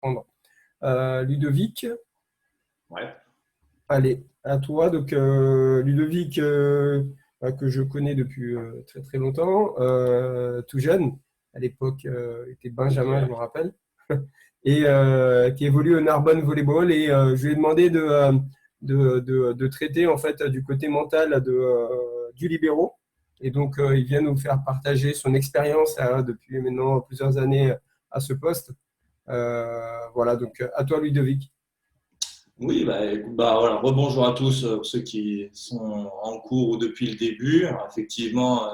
reprendre. Ludovic, Ouais. allez, à toi. Donc, Ludovic, que je connais depuis très très longtemps, tout jeune, à l'époque, était Benjamin, je me rappelle, et qui évolue au Narbonne Volleyball. Et je lui ai demandé de traiter en fait du côté mental du libéro. Et donc, il vient nous faire partager son expérience depuis maintenant plusieurs années à ce poste. Voilà, donc à toi, Ludovic. Oui, voilà, rebonjour à tous, ceux qui sont en cours ou depuis le début. Alors, effectivement,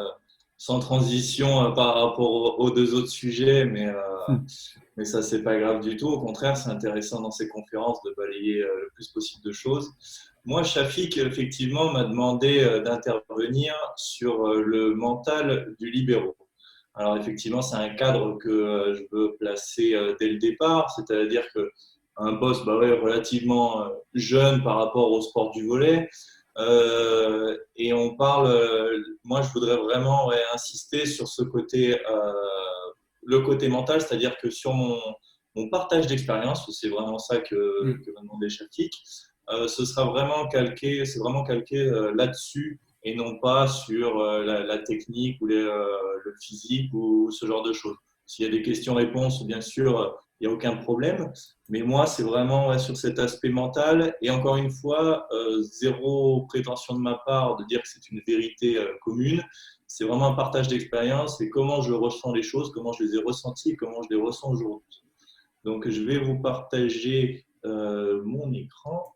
sans transition par rapport aux deux autres sujets, mais ça, c'est pas grave du tout. Au contraire, c'est intéressant dans ces conférences de balayer le plus possible de choses. Moi, Shafik, effectivement, m'a demandé d'intervenir sur le mental du libéro. Alors, effectivement, c'est un cadre que je veux placer dès le départ, c'est-à-dire que un poste ouais, relativement jeune par rapport au sport du volley. Et on parle, moi je voudrais vraiment ouais, insister sur ce côté, le côté mental, c'est-à-dire que sur mon partage d'expérience, c'est vraiment ça que m'a demandé Shafik, ce sera vraiment calqué, c'est vraiment calqué là-dessus et non pas sur la technique ou le physique ou ce genre de choses. S'il y a des questions-réponses, bien sûr, il n'y a aucun problème. Mais moi, c'est vraiment ouais, sur cet aspect mental. Et encore une fois, zéro prétention de ma part de dire que c'est une vérité commune. C'est vraiment un partage d'expérience et comment je ressens les choses, comment je les ai ressenties, comment je les ressens aujourd'hui. Donc, je vais vous partager mon écran.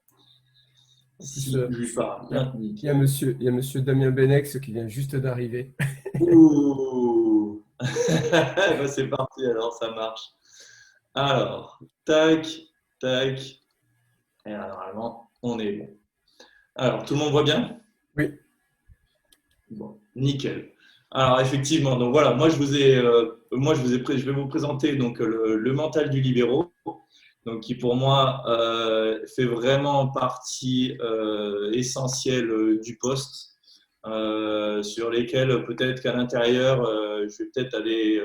En plus, Si lui parle il y a, bien, il y a nickel. monsieur Damien Benex qui vient juste d'arriver. Ouh bah, c'est parti, alors ça marche. Alors, tac, tac. Et là, normalement, on est bon. Alors, tout le monde voit bien? Oui, Bon, nickel. Alors, effectivement, donc voilà, je vais vous présenter donc le mental du libéro, donc qui pour moi fait vraiment partie essentielle du poste, sur lesquels peut-être qu'à l'intérieur, je vais peut-être aller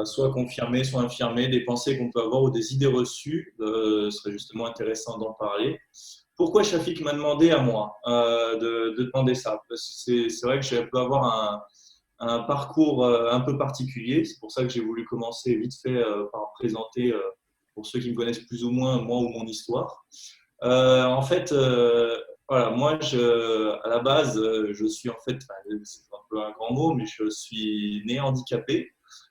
soit confirmer, soit infirmer des pensées qu'on peut avoir ou des idées reçues. Ce serait justement intéressant d'en parler. Pourquoi Shafik m'a demandé à moi de demander ça? Parce que c'est vrai que je peux avoir un parcours un peu particulier. C'est pour ça que j'ai voulu commencer vite fait par présenter, pour ceux qui me connaissent plus ou moins, moi ou mon histoire. En fait, voilà, moi, à la base, je suis en fait, enfin, c'est un peu un grand mot, mais je suis né handicapé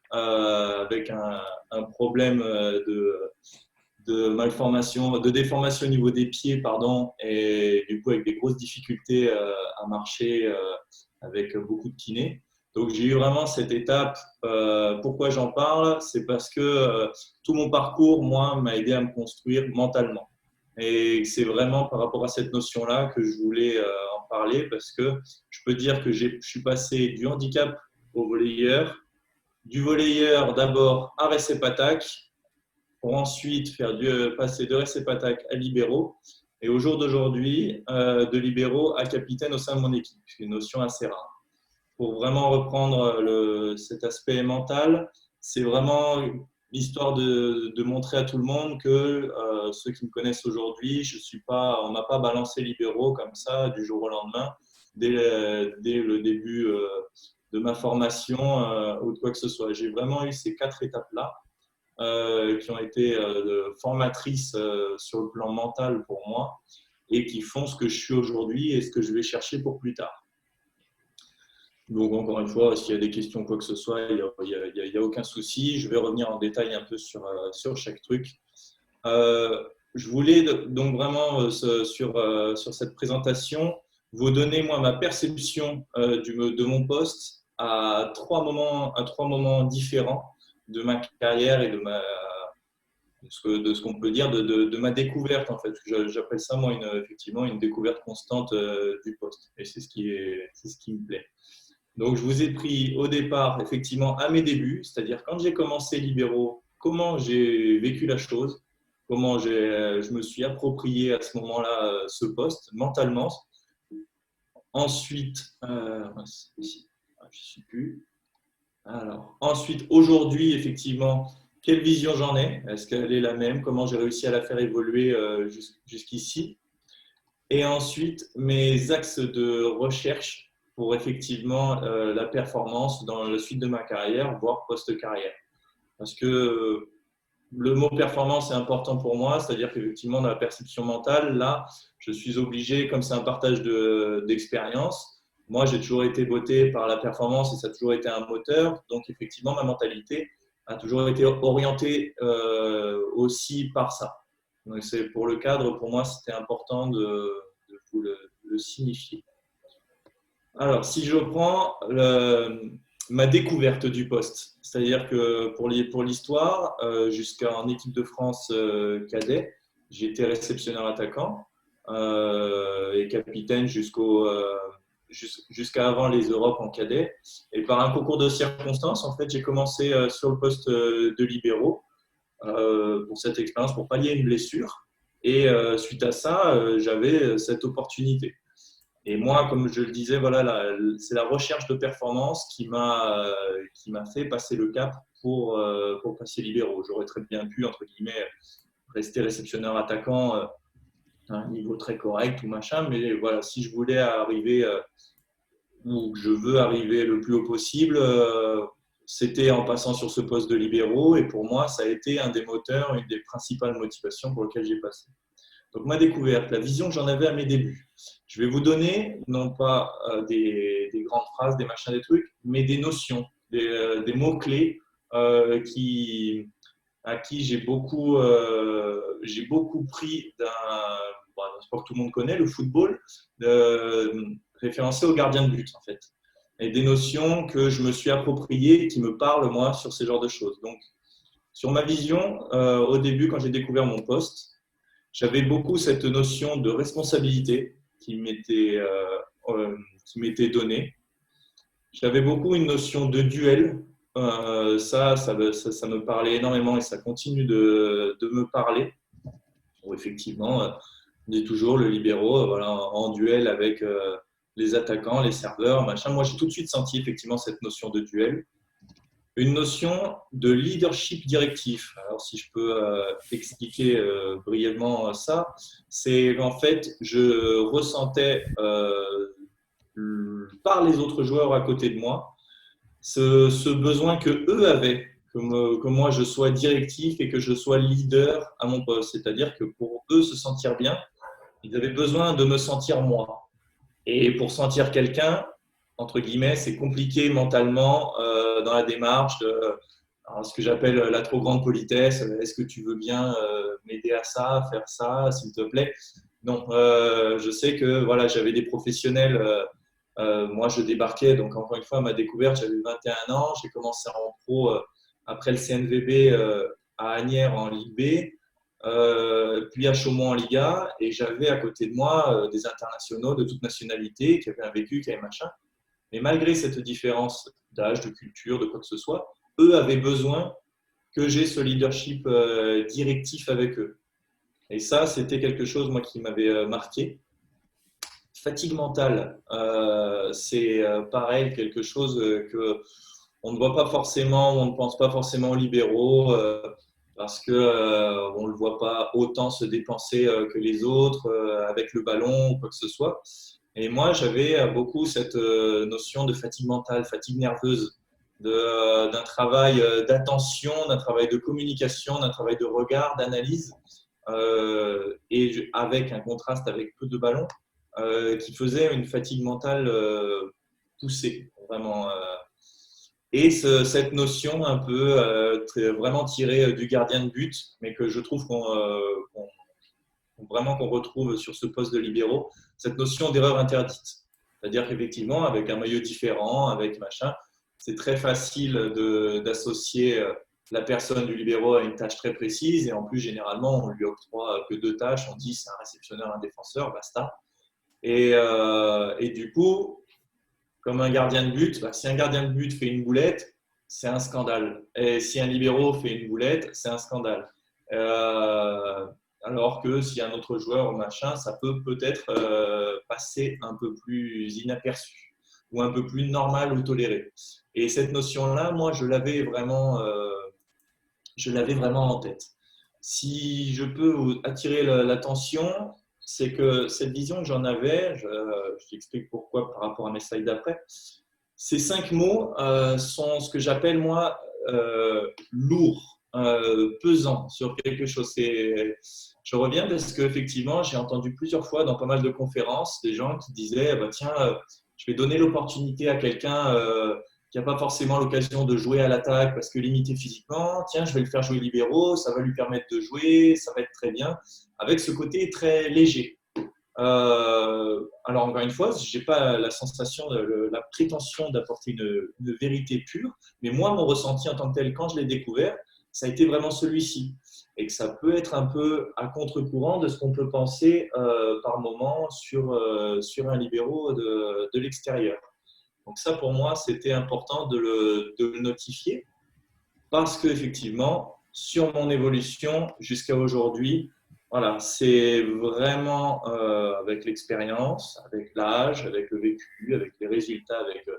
avec un problème de malformation, de déformation au niveau des pieds, pardon, et du coup avec des grosses difficultés à marcher avec beaucoup de kiné. Donc j'ai eu vraiment cette étape. Pourquoi j'en parle? C'est parce que tout mon parcours, moi, m'a aidé à me construire mentalement. Et c'est vraiment par rapport à cette notion-là que je voulais en parler parce que je peux dire que je suis passé du handicap au volleyeur, du volleyeur d'abord à récep attaque, pour ensuite passer de récep attaque à libéraux, et au jour d'aujourd'hui, de libéraux à capitaine au sein de mon équipe. C'est une notion assez rare. Pour vraiment reprendre cet aspect mental, c'est vraiment l'histoire de montrer à tout le monde que ceux qui me connaissent aujourd'hui, on m'a pas balancé libéraux comme ça du jour au lendemain, dès le début de ma formation ou de quoi que ce soit. J'ai vraiment eu ces quatre étapes-là qui ont été formatrices sur le plan mental pour moi et qui font ce que je suis aujourd'hui et ce que je vais chercher pour plus tard. Donc, encore une fois, s'il y a des questions, quoi que ce soit, il y a aucun souci. Je vais revenir en détail un peu sur chaque truc. Je voulais donc vraiment, sur cette présentation, vous donner, moi, ma perception de mon poste à trois moments différents de ma carrière et de ce qu'on peut dire de ma découverte, en fait. J'appelle ça, moi, effectivement, une découverte constante du poste. Et c'est ce qui me plaît. Donc, je vous ai pris au départ, effectivement, à mes débuts, c'est-à-dire quand j'ai commencé libéraux, comment j'ai vécu la chose, je me suis approprié à ce moment-là ce poste mentalement. Ensuite, ici, je ne suis plus. Alors, ensuite, aujourd'hui, effectivement, quelle vision j'en ai, est-ce qu'elle est la même, comment j'ai réussi à la faire évoluer jusqu'ici. Et ensuite, mes axes de recherche pour effectivement la performance dans la suite de ma carrière, voire post-carrière. Parce que le mot performance est important pour moi, c'est-à-dire qu'effectivement, dans la perception mentale, là, je suis obligé, comme c'est un partage d'expérience, moi, j'ai toujours été botté par la performance et ça a toujours été un moteur. Donc, effectivement, ma mentalité a toujours été orientée aussi par ça. Donc, c'est pour le cadre, pour moi, c'était important de vous le signifier. Alors, si je prends ma découverte du poste, c'est-à-dire que pour l'histoire, jusqu'en équipe de France cadet, j'étais réceptionneur attaquant et capitaine jusqu'à avant les Europes en cadet. Et par un concours de circonstances, en fait, j'ai commencé sur le poste de libéro pour cette expérience, pour pallier une blessure. Et suite à ça, j'avais cette opportunité. Et moi, comme je le disais, voilà, c'est la recherche de performance qui m'a fait passer le cap pour passer libéraux. J'aurais très bien pu, entre guillemets, rester réceptionneur attaquant à un niveau très correct ou machin, mais voilà, si je voulais arriver où je veux arriver le plus haut possible, c'était en passant sur ce poste de libéraux. Et pour moi, ça a été un des moteurs, une des principales motivations pour lesquelles j'ai passé. Donc, ma découverte, la vision que j'en avais à mes débuts. Je vais vous donner, non pas des grandes phrases, des machins, des trucs, mais des notions, des mots-clés à qui j'ai beaucoup pris d'un sport que tout le monde connaît, le football, référencé au gardien de but, en fait. Et des notions que je me suis appropriées et qui me parlent, moi, sur ces genres de choses. Donc, sur ma vision, au début, quand j'ai découvert mon poste, j'avais beaucoup cette notion de responsabilité qui m'était donnée. J'avais beaucoup une notion de duel. Ça me parlait énormément et ça continue de me parler. Où effectivement, on dit toujours le libéraux voilà, en duel avec les attaquants, les serveurs, machin. Moi, j'ai tout de suite senti effectivement cette notion de duel. Une notion de leadership directif. Alors, si je peux expliquer brièvement ça, c'est qu'en fait, je ressentais par les autres joueurs à côté de moi ce besoin que eux avaient, que moi je sois directif et que je sois leader à mon poste. C'est-à-dire que pour eux se sentir bien, ils avaient besoin de me sentir moi. Et pour sentir quelqu'un, entre guillemets, c'est compliqué mentalement dans la démarche de alors, ce que j'appelle la trop grande politesse. Est-ce que tu veux bien m'aider à ça, faire ça, s'il te plaît? Non, je sais que voilà, j'avais des professionnels. Moi, je débarquais, donc encore une fois, à ma découverte, j'avais 21 ans. J'ai commencé en pro après le CNVB à Asnières en Ligue B. Puis à Chaumont en Liga, et j'avais à côté de moi des internationaux de toute nationalité qui avaient un vécu, qui avaient machin. Mais malgré cette différence d'âge, de culture, de quoi que ce soit, eux avaient besoin que j'ai ce leadership directif avec eux. Et ça, c'était quelque chose moi qui m'avait marqué. Fatigue mentale, c'est pareil, quelque chose que on ne voit pas forcément, on ne pense pas forcément aux libéraux. Parce qu'on ne le voit pas autant se dépenser que les autres avec le ballon ou quoi que ce soit. Et moi, j'avais beaucoup cette notion de fatigue mentale, fatigue nerveuse, d'un travail d'attention, d'un travail de communication, d'un travail de regard, d'analyse, et avec un contraste avec peu de ballons, qui faisait une fatigue mentale poussée, vraiment. Et cette notion un peu vraiment tirée du gardien de but, mais que je trouve vraiment qu'on retrouve sur ce poste de libéraux, cette notion d'erreur interdite. C'est-à-dire qu'effectivement, avec un maillot différent, avec machin, c'est très facile d'associer la personne du libéraux à une tâche très précise. Et en plus, généralement, on lui octroie que deux tâches. On dit c'est un réceptionneur, un défenseur, basta. Et du coup, comme un gardien de but, si un gardien de but fait une boulette, c'est un scandale. Et si un libéraux fait une boulette, c'est un scandale. Alors que si un autre joueur ou machin, ça peut peut-être passer un peu plus inaperçu ou un peu plus normal ou toléré. Et cette notion-là, moi, je l'avais vraiment je l'avais vraiment en tête. Si je peux vous attirer l'attention, c'est que cette vision que j'en avais, je t'explique pourquoi par rapport à mes slides d'après, ces 5 mots sont ce que j'appelle moi lourd, pesant sur quelque chose. Je reviens parce qu'effectivement, j'ai entendu plusieurs fois dans pas mal de conférences des gens qui disaient bah, tiens, je vais donner l'opportunité à quelqu'un qui n'a pas forcément l'occasion de jouer à l'attaque parce que limité physiquement. Tiens, je vais le faire jouer libéraux, ça va lui permettre de jouer, ça va être très bien, avec ce côté très léger. Alors encore une fois, je n'ai pas la sensation, la prétention d'apporter une vérité pure, mais moi, mon ressenti en tant que tel, quand je l'ai découvert, ça a été vraiment celui-ci. Et que ça peut être un peu à contre-courant de ce qu'on peut penser par moment sur un libéraux de l'extérieur. Donc ça, pour moi, c'était important de le notifier parce qu'effectivement, sur mon évolution jusqu'à aujourd'hui, voilà, c'est vraiment avec l'expérience, avec l'âge, avec le vécu, avec les résultats, avec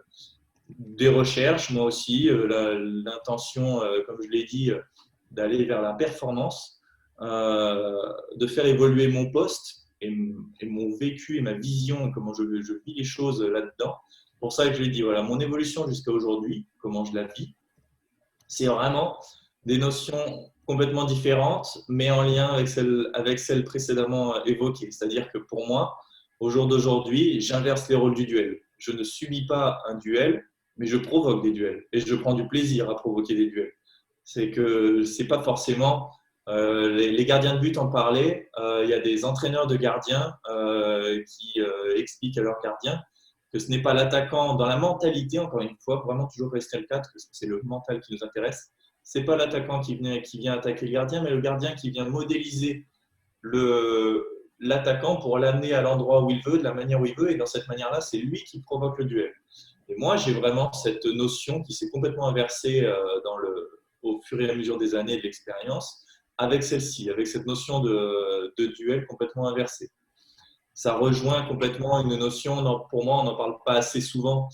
des recherches, moi aussi, l'intention, comme je l'ai dit, d'aller vers la performance, de faire évoluer mon poste et mon vécu et ma vision, comment je vis les choses là-dedans. C'est pour ça que je l'ai dit, voilà, mon évolution jusqu'à aujourd'hui, comment je la vis, c'est vraiment des notions complètement différentes, mais en lien avec celles précédemment évoquées. C'est-à-dire que pour moi, au jour d'aujourd'hui, j'inverse les rôles du duel. Je ne subis pas un duel, mais je provoque des duels. Et je prends du plaisir à provoquer des duels. C'est que c'est pas forcément… les gardiens de but en parlaient. Il y a des entraîneurs de gardiens qui expliquent à leurs gardiens que ce n'est pas l'attaquant dans la mentalité, encore une fois, vraiment toujours rester le cadre, parce que c'est le mental qui nous intéresse. Ce n'est pas l'attaquant qui vient attaquer le gardien, mais le gardien qui vient modéliser l'attaquant pour l'amener à l'endroit où il veut, de la manière où il veut, et dans cette manière-là, c'est lui qui provoque le duel. Et moi, j'ai vraiment cette notion qui s'est complètement inversée au fur et à mesure des années et de l'expérience, avec celle-ci, avec cette notion de duel complètement inversée. Ça rejoint complètement une notion, pour moi, on n'en parle pas assez souvent,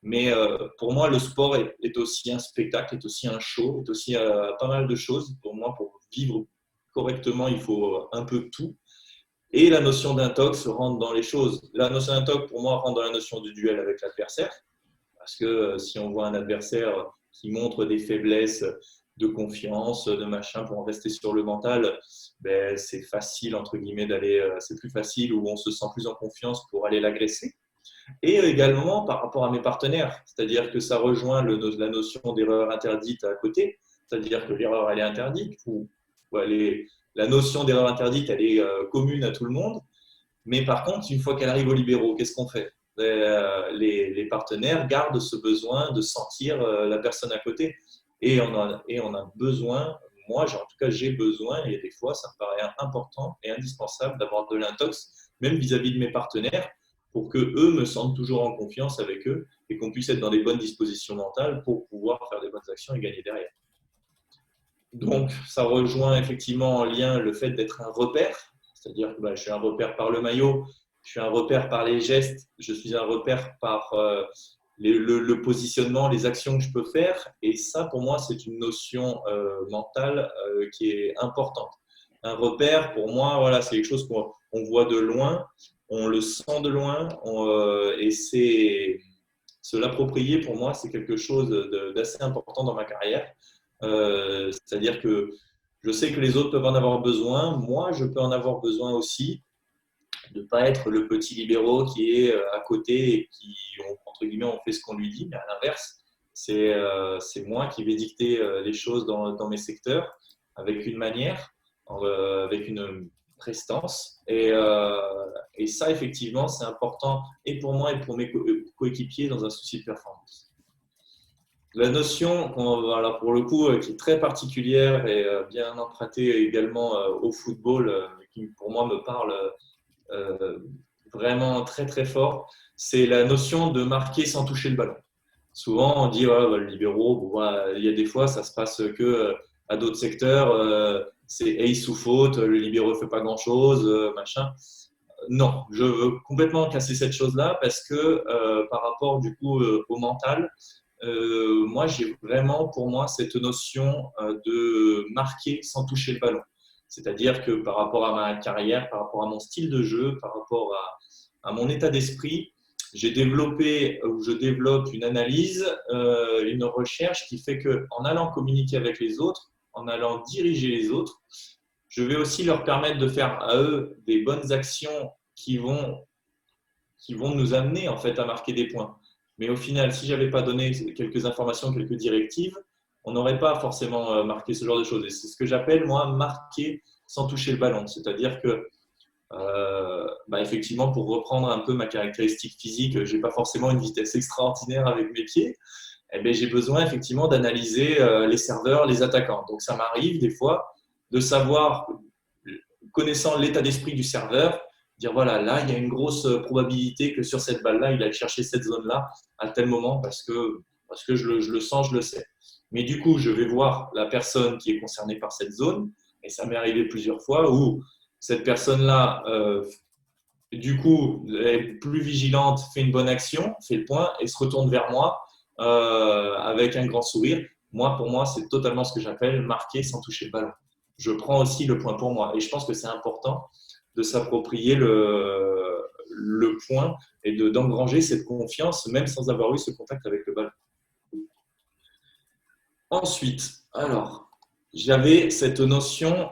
mais pour moi, le sport est aussi un spectacle, est aussi un show, est aussi pas mal de choses. Pour moi, pour vivre correctement, il faut un peu tout. Et la notion d'intox rentre dans les choses. La notion d'intox, pour moi, rentre dans la notion du duel avec l'adversaire. Parce que si on voit un adversaire qui montre des faiblesses de confiance, de machin, pour en rester sur le mental, ben, c'est facile, entre guillemets, c'est plus facile ou on se sent plus en confiance pour aller l'agresser. Et également par rapport à mes partenaires, c'est-à-dire que ça rejoint la notion d'erreur interdite à côté, c'est-à-dire que l'erreur, elle est interdite, ou la notion d'erreur interdite, elle est commune à tout le monde, mais par contre, une fois qu'elle arrive aux libéraux, qu'est-ce qu'on fait? Les partenaires gardent ce besoin de sentir la personne à côté. Et on a besoin, moi en tout cas j'ai besoin, et des fois ça me paraît important et indispensable d'avoir de l'intox, même vis-à-vis de mes partenaires, pour que eux me sentent toujours en confiance avec eux et qu'on puisse être dans des bonnes dispositions mentales pour pouvoir faire des bonnes actions et gagner derrière. Donc ça rejoint effectivement en lien le fait d'être un repère, c'est-à-dire que je suis un repère par le maillot, je suis un repère par les gestes, je suis un repère par le positionnement, les actions que je peux faire. Et ça, pour moi, c'est une notion mentale qui est importante. Un repère, pour moi, voilà, c'est quelque chose qu'on voit de loin, on le sent de loin, et se l'approprier, pour moi, c'est quelque chose d'assez important dans ma carrière. C'est-à-dire que je sais que les autres peuvent en avoir besoin, moi, je peux en avoir besoin aussi, de ne pas être le petit libéraux qui est à côté et qui, entre guillemets, on fait ce qu'on lui dit, mais à l'inverse, c'est moi qui vais dicter les choses dans mes secteurs avec une manière, avec une prestance. Et ça, effectivement, c'est important et pour moi et pour mes coéquipiers dans un souci de performance. La notion, alors pour le coup, qui est très particulière et bien empruntée également au football, qui pour moi me parle vraiment très très fort, c'est la notion de marquer sans toucher le ballon. Souvent on dit le libéraux, il y a des fois ça se passe que à d'autres secteurs, c'est ace ou faute, le libéraux ne fait pas grand chose, machin. Non, je veux complètement casser cette chose-là parce que par rapport du coup au mental, moi, j'ai vraiment pour moi cette notion de marquer sans toucher le ballon. C'est-à-dire que par rapport à ma carrière, par rapport à mon style de jeu, par rapport à mon état d'esprit, j'ai développé ou je développe une analyse, une recherche qui fait qu'en allant communiquer avec les autres, en allant diriger les autres, je vais aussi leur permettre de faire à eux des bonnes actions qui vont nous amener en fait à marquer des points. Mais au final, si j'avais pas donné quelques informations, quelques directives, on n'aurait pas forcément marqué ce genre de choses. Et c'est ce que j'appelle moi marquer sans toucher le ballon. C'est-à-dire que effectivement, pour reprendre un peu ma caractéristique physique, j'ai pas forcément une vitesse extraordinaire avec mes pieds. Eh ben, j'ai besoin effectivement d'analyser les serveurs, les attaquants. Donc ça m'arrive des fois de savoir, connaissant l'état d'esprit du serveur, dire voilà, là, il y a une grosse probabilité que sur cette balle-là, il aille chercher cette zone-là à tel moment parce que je le sens, je le sais. Mais du coup, je vais voir la personne qui est concernée par cette zone, et ça m'est arrivé plusieurs fois où cette personne-là, du coup, est plus vigilante, fait une bonne action, fait le point et se retourne vers moi avec un grand sourire. Moi, pour moi, c'est totalement ce que j'appelle marquer sans toucher le ballon. Je prends aussi le point pour moi. Et je pense que c'est important de s'approprier le point et d'engranger cette confiance, même sans avoir eu ce contact avec le ballon. Ensuite, alors, j'avais cette notion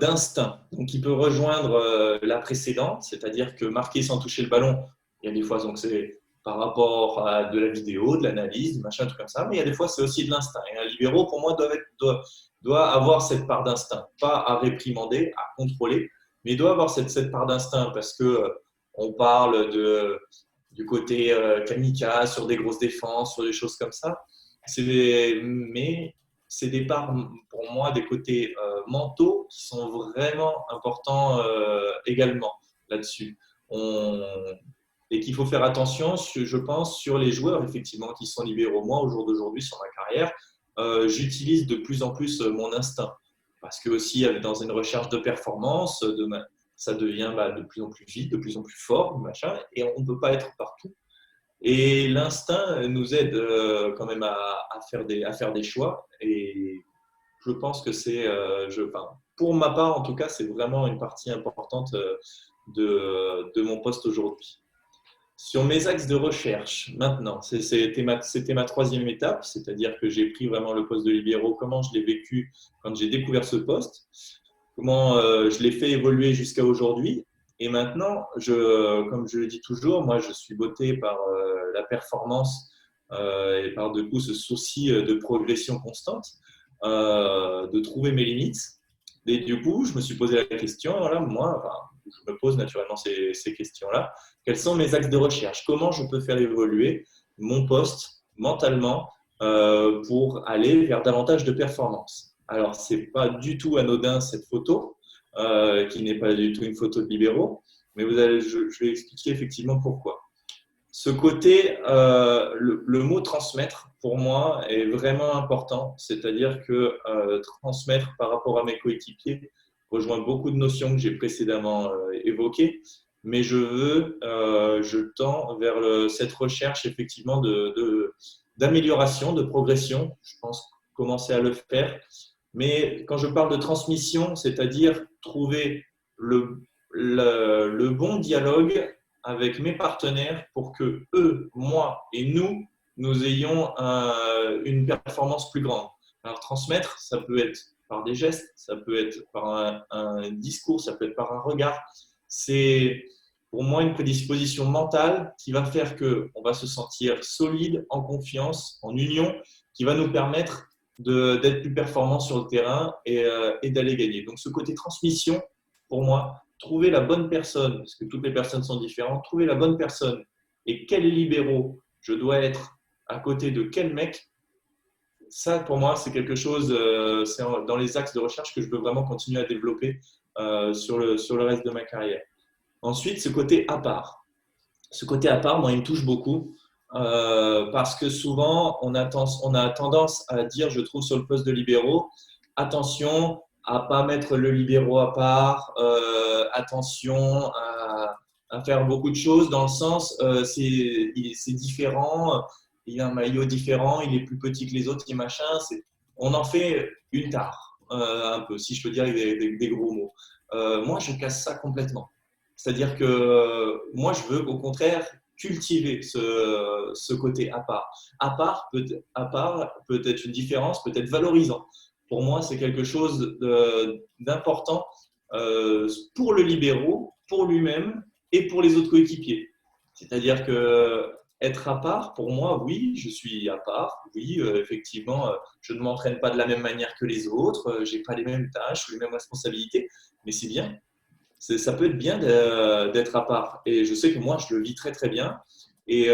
d'instinct, donc qui peut rejoindre la précédente, c'est-à-dire que marquer sans toucher le ballon, il y a des fois donc c'est par rapport à de la vidéo, de l'analyse, du machin, un truc comme ça, mais il y a des fois c'est aussi de l'instinct. Et un libéro, pour moi, doit avoir cette part d'instinct, pas à réprimander, à contrôler, mais il doit avoir cette part d'instinct parce que on parle du côté kamikaze, sur des grosses défenses, sur des choses comme ça. Mais c'est des parts, pour moi, des côtés mentaux qui sont vraiment importants également là-dessus. Et qu'il faut faire attention, je pense, sur les joueurs, effectivement, qui sont libéraux. Moi, au jour d'aujourd'hui, sur ma carrière, j'utilise de plus en plus mon instinct. Parce que aussi, dans une recherche de performance, ça devient de plus en plus vite, de plus en plus fort, machin, et on ne peut pas être partout. Et l'instinct nous aide quand même à faire des choix. Et je pense que pour ma part, en tout cas, c'est vraiment une partie importante de mon poste aujourd'hui. Sur mes axes de recherche, maintenant, c'était ma troisième étape, c'est-à-dire que j'ai pris vraiment le poste de libéraux, comment je l'ai vécu quand j'ai découvert ce poste, comment je l'ai fait évoluer jusqu'à aujourd'hui. Et maintenant, comme je le dis toujours, moi, je suis botté par la performance et par de coup ce souci de progression constante, de trouver mes limites. Et du coup, je me suis posé la question, voilà, moi, je me pose naturellement ces questions-là. Quels sont mes axes de recherche? Comment je peux faire évoluer mon poste mentalement pour aller vers davantage de performance? Alors, ce n'est pas du tout anodin cette photo, qui n'est pas du tout une photo de libéraux, mais je vais expliquer effectivement pourquoi. Ce côté, le mot transmettre, pour moi, est vraiment important. C'est-à-dire que transmettre par rapport à mes coéquipiers rejoint beaucoup de notions que j'ai précédemment évoquées, mais je tends vers cette recherche effectivement d'amélioration, de progression. Je pense commencer à le faire. Mais quand je parle de transmission, c'est-à-dire trouver le bon dialogue avec mes partenaires pour que eux, moi et nous ayons une performance plus grande. Alors transmettre, ça peut être par des gestes, ça peut être par un discours, ça peut être par un regard. C'est pour moi une prédisposition mentale qui va faire qu'on va se sentir solide, en confiance, en union, qui va nous permettre d'être plus performants sur le terrain et d'aller gagner. Donc ce côté transmission, pour moi, trouver la bonne personne, parce que toutes les personnes sont différentes, trouver la bonne personne et quel libéraux je dois être à côté de quel mec, ça pour moi c'est quelque chose, c'est dans les axes de recherche que je veux vraiment continuer à développer sur le reste de ma carrière. Ensuite, ce côté à part. Ce côté à part, moi, il me touche beaucoup parce que souvent, on a tendance à dire, je trouve, sur le poste de libéraux, attention à ne pas mettre le libéraux à part, attention à faire beaucoup de choses dans le sens, c'est différent, il a un maillot différent, il est plus petit que les autres, il machin. On en fait une tare, un peu, si je peux dire avec des gros mots. Moi, je casse ça complètement. C'est-à-dire que moi, je veux au contraire cultiver ce côté à part. À part peut être une différence, peut être valorisant. Pour moi, c'est quelque chose d'important pour le libéraux, pour lui-même et pour les autres coéquipiers. C'est-à-dire que être à part, pour moi, oui, je suis à part. Oui, effectivement, je ne m'entraîne pas de la même manière que les autres. Je n'ai pas les mêmes tâches ou les mêmes responsabilités, mais c'est bien. Ça peut être bien d'être à part. Et je sais que moi, je le vis très, très bien. Et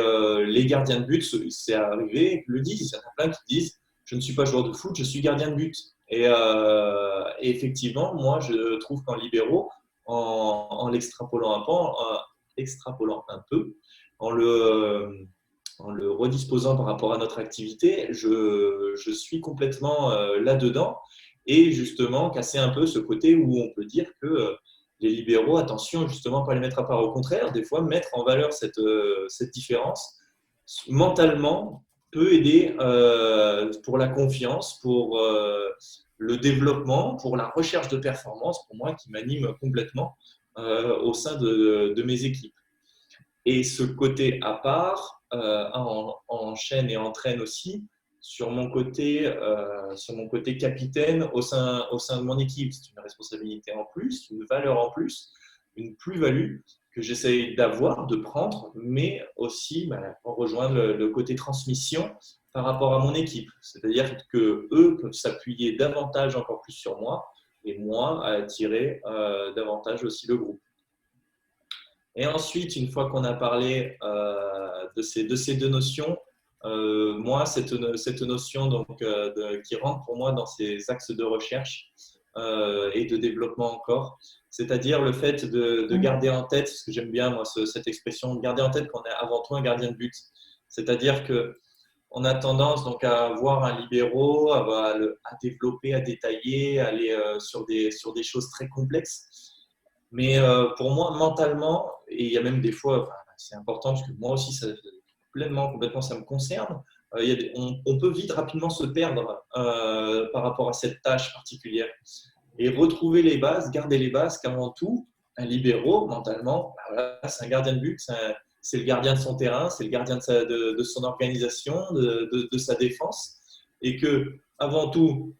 les gardiens de but, c'est arrivé, le disent. Il y en a plein qui disent, je ne suis pas joueur de foot, je suis gardien de but. Et effectivement, moi, je trouve qu'en libéraux, en l'extrapolant extrapolant un peu, en le redisposant par rapport à notre activité, je suis complètement là-dedans. Et justement, casser un peu ce côté où on peut dire que les libéraux, attention, justement, pas les mettre à part. Au contraire, des fois, mettre en valeur cette différence, mentalement, peut aider pour la confiance, pour le développement, pour la recherche de performance, pour moi, qui m'anime complètement au sein de mes équipes. Et ce côté à part enchaîne et entraîne aussi sur mon côté capitaine au sein de mon équipe. C'est une responsabilité en plus, une valeur en plus, une plus-value que j'essaye d'avoir, de prendre, mais aussi pour rejoindre le côté transmission par rapport à mon équipe. C'est-à-dire qu'eux peuvent s'appuyer davantage encore plus sur moi et moi à attirer davantage aussi le groupe. Et ensuite, une fois qu'on a parlé de ces deux notions, moi, cette notion donc, qui rentre pour moi dans ces axes de recherche et de développement encore, c'est-à-dire le fait de garder en tête, ce que j'aime bien, moi, cette expression, de garder en tête qu'on est avant tout un gardien de but. C'est-à-dire qu'on a tendance donc, à voir un libéro, à développer, à détailler, à aller sur des choses très complexes. Mais pour moi, mentalement, et il y a même des fois, enfin, c'est important parce que moi aussi, complètement, ça me concerne. On peut vite rapidement se perdre par rapport à cette tâche particulière et retrouver les bases, garder les bases, qu'avant tout, un libéraux, mentalement, voilà, c'est un gardien de but, c'est le gardien de son terrain, c'est le gardien de son organisation, de sa défense, et que avant tout,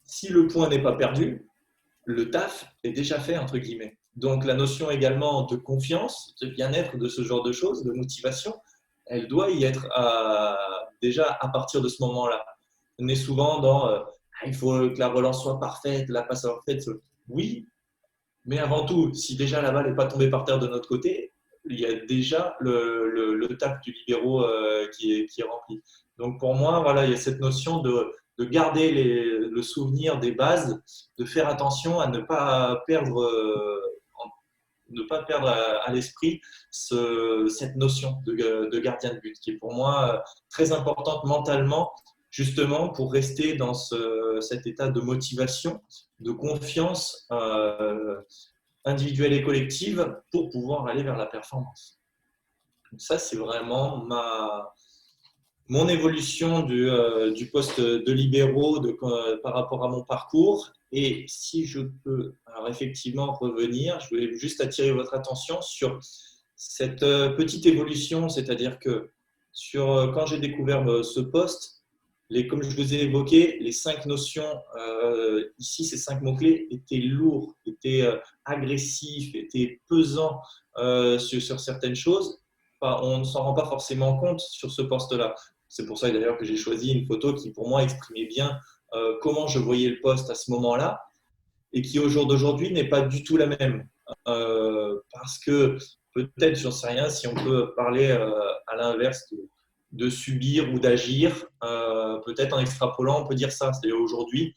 si le point n'est pas perdu, le taf est déjà fait, entre guillemets. Donc, la notion également de confiance, de bien-être, de ce genre de choses, de motivation, elle doit y être déjà à partir de ce moment-là. On est souvent dans il faut que la relance soit parfaite, la passe soit parfaite. Oui, mais avant tout, si déjà la balle n'est pas tombée par terre de notre côté, il y a déjà le taf du libéraux qui est rempli. Donc pour moi, voilà, il y a cette notion de garder le souvenir des bases, de faire attention à ne pas perdre, à l'esprit cette notion de gardien de but, qui est pour moi très importante mentalement, justement pour rester dans cet état de motivation, de confiance individuelle et collective pour pouvoir aller vers la performance. Donc ça, c'est vraiment mon évolution du poste de libéraux par rapport à mon parcours. Et si je peux alors effectivement revenir, je voulais juste attirer votre attention sur cette petite évolution, c'est-à-dire que quand j'ai découvert ce poste, comme je vous ai évoqué, les 5 notions, ici, ces 5 mots-clés étaient lourds, étaient agressifs, étaient pesants sur certaines choses. Enfin, on ne s'en rend pas forcément compte sur ce poste-là. C'est pour ça d'ailleurs que j'ai choisi une photo qui, pour moi, exprimait bien comment je voyais le poste à ce moment-là et qui, au jour d'aujourd'hui, n'est pas du tout la même. Parce que peut-être, j'en sais rien, si on peut parler à l'inverse de subir ou d'agir, peut-être en extrapolant, on peut dire ça. C'est-à-dire aujourd'hui,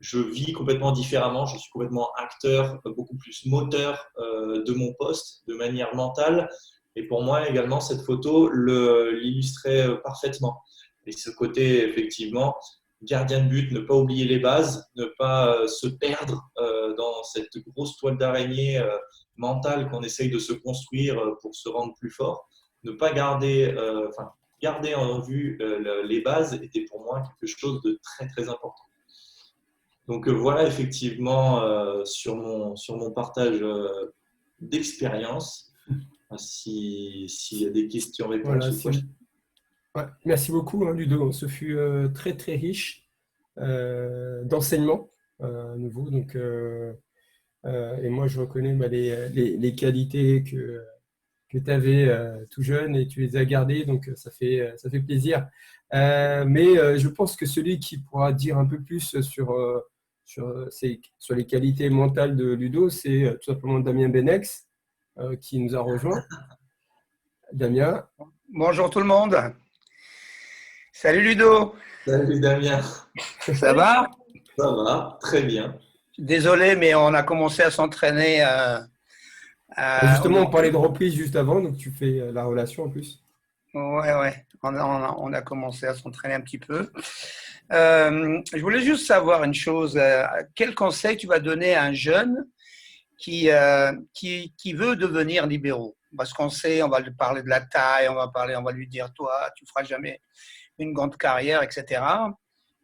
je vis complètement différemment, je suis complètement acteur, beaucoup plus moteur de mon poste, de manière mentale. Et pour moi également, cette photo l'illustrait parfaitement. Et ce côté, effectivement, gardien de but, ne pas oublier les bases, ne pas se perdre dans cette grosse toile d'araignée mentale qu'on essaye de se construire pour se rendre plus fort, ne pas garder, garder en vue les bases était pour moi quelque chose de très, très important. Donc voilà, effectivement, sur mon partage d'expérience, s'il y a des Voilà, questions-réponses ou si quoi. vous- ouais, merci beaucoup, hein, Ludo. Ce fut très très riche d'enseignements à nouveau. Donc, et moi, je reconnais bah, les qualités que tu avais tout jeune et tu les as gardées, donc ça fait plaisir. Mais je pense que celui qui pourra dire un peu plus sur les qualités mentales de Ludo, c'est tout simplement Damien Benex, qui nous a rejoint. Damien, Bonjour tout le monde. Salut Ludo. Salut Damien, Ça va? ça va, très bien. Désolé, mais on a commencé à s'entraîner au justement, on parlait début. de reprise juste avant, donc tu fais la relation en plus. Ouais, ouais. On a commencé à s'entraîner un petit peu. Je voulais juste savoir une chose. Quel conseil tu vas donner à un jeune qui veut devenir libéraux? Parce qu'on sait, on va lui parler de la taille, on va lui dire, toi, tu feras jamais une grande carrière, etc.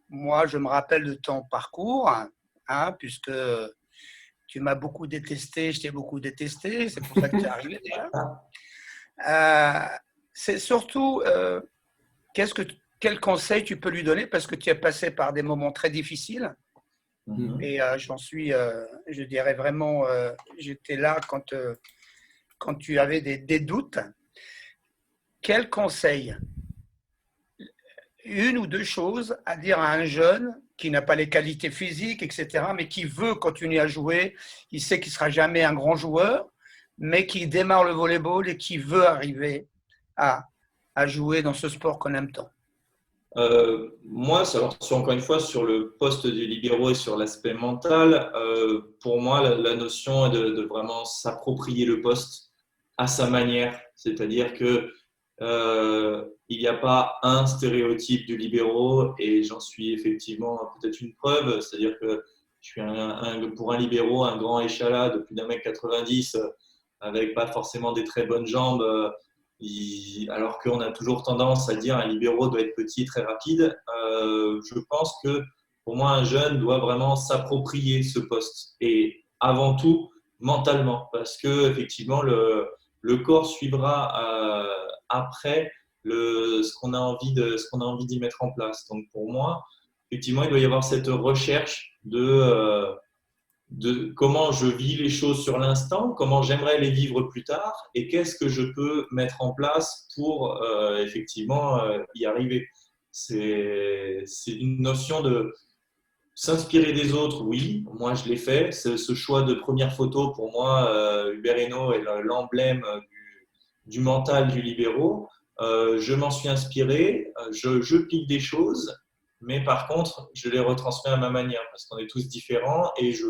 Moi, je me rappelle de ton parcours, hein, puisque tu m'as beaucoup détesté, je t'ai beaucoup détesté, c'est pour ça que tu es arrivé déjà. C'est surtout, quel conseil tu peux lui donner, parce que tu es passé par des moments très difficiles, et je dirais vraiment, j'étais là quand tu avais des doutes. Quel conseil, une ou deux choses à dire à un jeune qui n'a pas les qualités physiques, etc., mais qui veut continuer à jouer, il sait qu'il ne sera jamais un grand joueur, mais qui démarre le volleyball et qui veut arriver à jouer dans ce sport qu'on aime tant? Moi, encore une fois, sur le poste du libéro et sur l'aspect mental, pour moi, la notion est de vraiment s'approprier le poste à sa manière. C'est-à-dire que il n'y a pas un stéréotype du libéro et j'en suis effectivement peut-être une preuve. C'est-à-dire que je suis pour un libéro, un grand échalas de plus d'1,90 m avec pas forcément des très bonnes jambes. Alors qu'on a toujours tendance à dire un libéro doit être petit, très rapide, je pense que pour moi, un jeune doit vraiment s'approprier ce poste et avant tout mentalement, parce que effectivement le corps suivra après ce qu'on a envie d'y mettre en place. Donc pour moi, effectivement, il doit y avoir cette recherche de comment je vis les choses sur l'instant, comment j'aimerais les vivre plus tard et qu'est-ce que je peux mettre en place pour effectivement y arriver. C'est une notion de s'inspirer des autres, oui, moi je l'ai fait. Ce choix de première photo, pour moi, Hubert Hainaut est l'emblème du mental du libéraux. Je m'en suis inspiré, je pique des choses, mais par contre, je les retransmets à ma manière parce qu'on est tous différents et je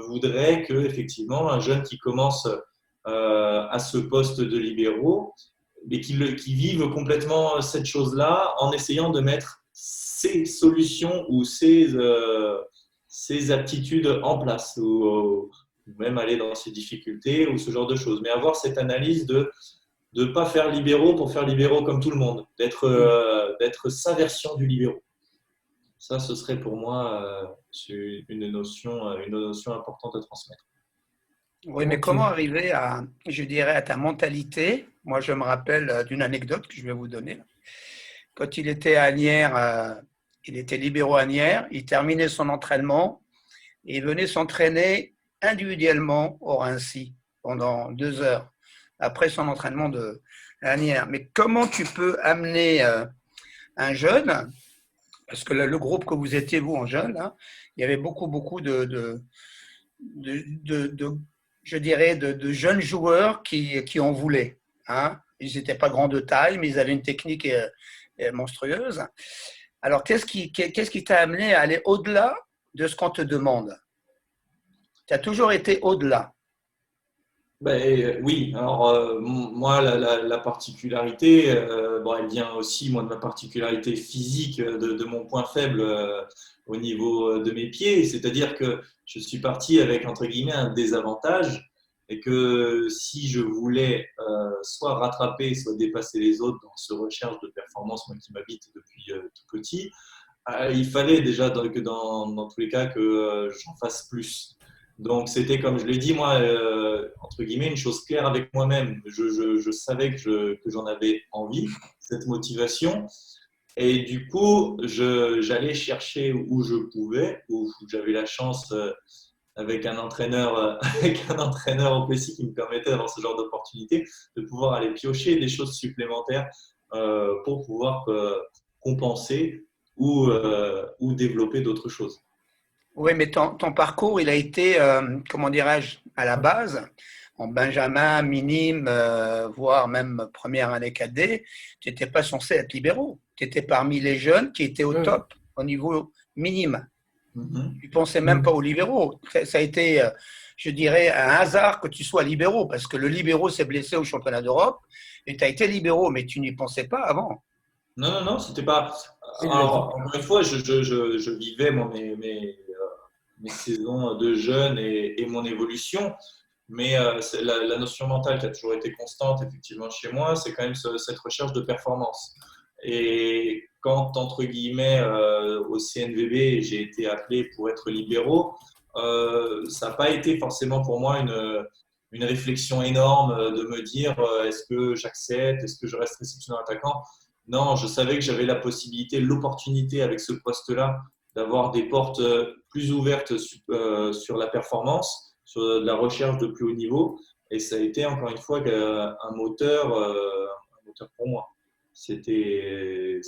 voudrais que effectivement un jeune qui commence à ce poste de libéraux, mais qui vive complètement cette chose-là en essayant de mettre ses solutions ou ses aptitudes en place ou même aller dans ses difficultés ou ce genre de choses. Mais avoir cette analyse de ne pas faire libéraux pour faire libéraux comme tout le monde, d'être sa version du libéraux. Ça, ce serait pour moi une notion importante à transmettre. Oui, mais comment arriver je dirais, à ta mentalité? Moi, je me rappelle d'une anecdote que je vais vous donner. Quand il était à Asnières, il était libéraux à Asnières, il terminait son entraînement et il venait s'entraîner individuellement au Rincy pendant 2 heures après son entraînement de Asnières. Mais comment tu peux amener un jeune, parce que le groupe que vous étiez, vous, en jeune, hein, il y avait beaucoup je dirais, de jeunes joueurs qui en voulaient. Hein. Ils n'étaient pas grands de taille, mais ils avaient une technique monstrueuse. Alors, qu'est-ce qui t'a amené à aller au-delà de ce qu'on te demande? Tu as toujours été au-delà. Ben, oui, alors moi, la particularité, elle vient aussi moi, de ma particularité physique, de mon point faible au niveau de mes pieds. C'est-à-dire que je suis parti avec, entre guillemets, un désavantage et que si je voulais soit rattraper, soit dépasser les autres dans ce recherche de performance, moi qui m'habite depuis tout petit, il fallait déjà dans tous les cas que j'en fasse plus. Donc c'était comme je l'ai dit moi, entre guillemets, une chose claire avec moi-même. Je savais que j'en avais envie, cette motivation. Et du coup, j'allais chercher où je pouvais, où j'avais la chance avec un entraîneur, avec un entraîneur au PC qui me permettait d'avoir ce genre d'opportunité, de pouvoir aller piocher des choses supplémentaires pour pouvoir compenser ou développer d'autres choses. Oui, mais ton parcours, il a été, comment dirais-je, à la base, en benjamin, minime, voire même première année cadet, tu n'étais pas censé être libéraux. Tu étais parmi les jeunes qui étaient au top au niveau minime. Tu ne pensais même pas aux libéraux. Ça a été, je dirais, un hasard que tu sois libéraux, parce que le libéraux s'est blessé au championnat d'Europe et tu as été libéraux, mais tu n'y pensais pas avant. Non, c'était pas. Alors, encore une fois, je vivais moi, mes saisons de jeune et mon évolution. Mais la notion mentale qui a toujours été constante, effectivement, chez moi, c'est quand même cette recherche de performance. Et quand, entre guillemets, au CNVB, j'ai été appelé pour être libéraux, ça n'a pas été forcément pour moi une réflexion énorme de me dire est-ce que j'accepte, est-ce que je reste réceptionneur attaquant. Non, je savais que j'avais la possibilité, l'opportunité avec ce poste-là d'avoir des portes plus ouvertes sur la performance, sur la recherche de plus haut niveau. Et ça a été encore une fois un moteur pour moi. C'était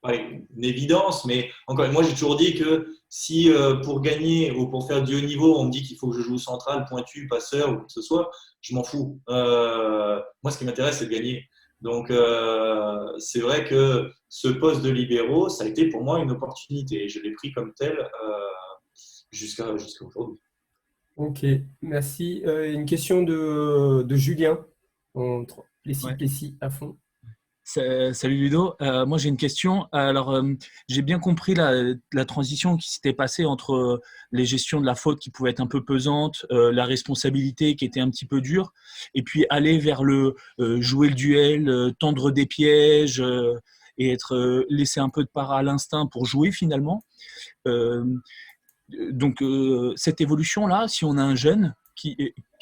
pas une évidence, mais encore une fois, moi j'ai toujours dit que si pour gagner ou pour faire du haut niveau, on me dit qu'il faut que je joue central, pointu, passeur ou quoi que ce soit, je m'en fous. Moi, ce qui m'intéresse, c'est de gagner. Donc, c'est vrai que ce poste de libéraux, ça a été pour moi une opportunité. Et je l'ai pris comme tel jusqu'à aujourd'hui. Ok, merci. Une question de Julien. Plessis à fond. Salut Ludo, moi j'ai une question. Alors j'ai bien compris la transition qui s'était passée entre les gestions de la faute qui pouvaient être un peu pesantes, la responsabilité qui était un petit peu dure, et puis aller vers le jouer le duel, tendre des pièges et être laissé un peu de part à l'instinct pour jouer finalement. Donc cette évolution-là, si on a un jeune,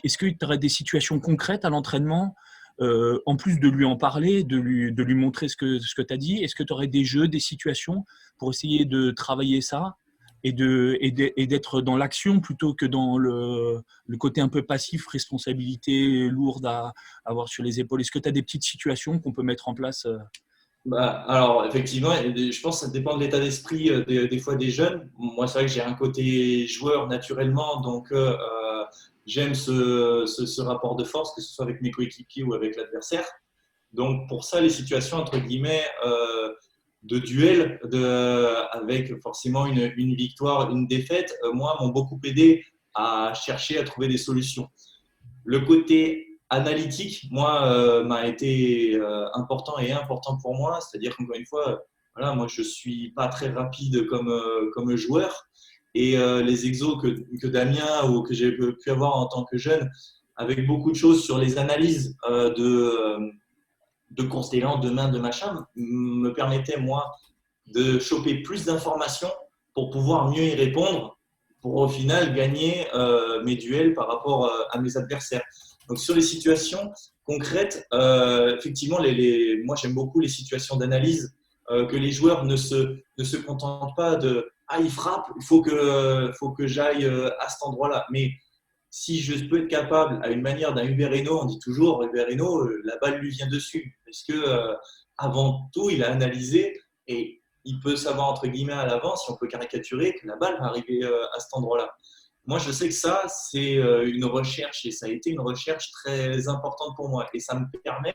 est-ce que tu aurais des situations concrètes à l'entraînement? En plus de lui en parler, de lui montrer ce que tu as dit, est-ce que tu aurais des jeux, des situations pour essayer de travailler ça et d'être dans l'action plutôt que dans le côté un peu passif, responsabilité lourde à avoir sur les épaules? Est-ce que tu as des petites situations qu'on peut mettre en place? Alors, effectivement, je pense que ça dépend de l'état d'esprit des fois des jeunes. Moi, c'est vrai que j'ai un côté joueur naturellement, donc j'aime ce rapport de force, que ce soit avec mes coéquipiers ou avec l'adversaire. Donc, pour ça, les situations, entre guillemets, de duel, avec forcément une victoire, une défaite, moi, m'ont beaucoup aidé à chercher à trouver des solutions. Le côté analytique, moi, m'a été important pour moi. C'est-à-dire qu'encore une fois, voilà, moi, je ne suis pas très rapide comme joueur. Et les exos que Damien ou que j'ai pu avoir en tant que jeune, avec beaucoup de choses sur les analyses de constellants, de mains, de machin, me permettaient, moi, de choper plus d'informations pour pouvoir mieux y répondre, pour au final gagner mes duels par rapport à mes adversaires. Donc sur les situations concrètes, effectivement, moi j'aime beaucoup les situations d'analyse, que les joueurs ne se contentent pas de « Ah, il frappe, il faut que j'aille à cet endroit-là ». Mais si je peux être capable, à une manière d'un Hubert Hainaut, on dit toujours Hubert Hainaut, la balle lui vient dessus. Parce que avant tout, il a analysé et il peut savoir, entre guillemets, à l'avance, si on peut caricaturer, que la balle va arriver à cet endroit-là. Moi, je sais que ça, c'est une recherche et ça a été une recherche très importante pour moi. Et ça me permet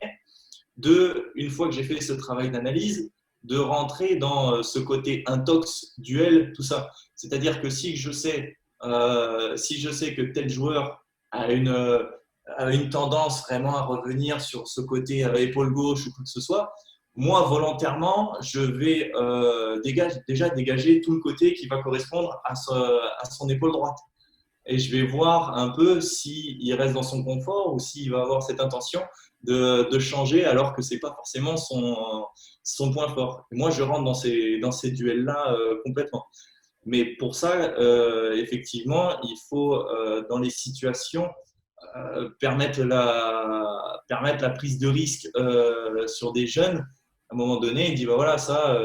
une fois que j'ai fait ce travail d'analyse, de rentrer dans ce côté intox, duel, tout ça. C'est-à-dire que si je sais que tel joueur a une tendance vraiment à revenir sur ce côté épaule gauche ou quoi que ce soit, moi, volontairement, je vais déjà dégager tout le côté qui va correspondre à son épaule droite. et je vais voir un peu s'il reste dans son confort ou s'il va avoir cette intention de changer alors que ce n'est pas forcément son point fort. Et moi, je rentre dans ces duels-là complètement. Mais pour ça, effectivement, il faut, dans les situations, permettre la prise de risque sur des jeunes. À un moment donné, il dit bah voilà, ça,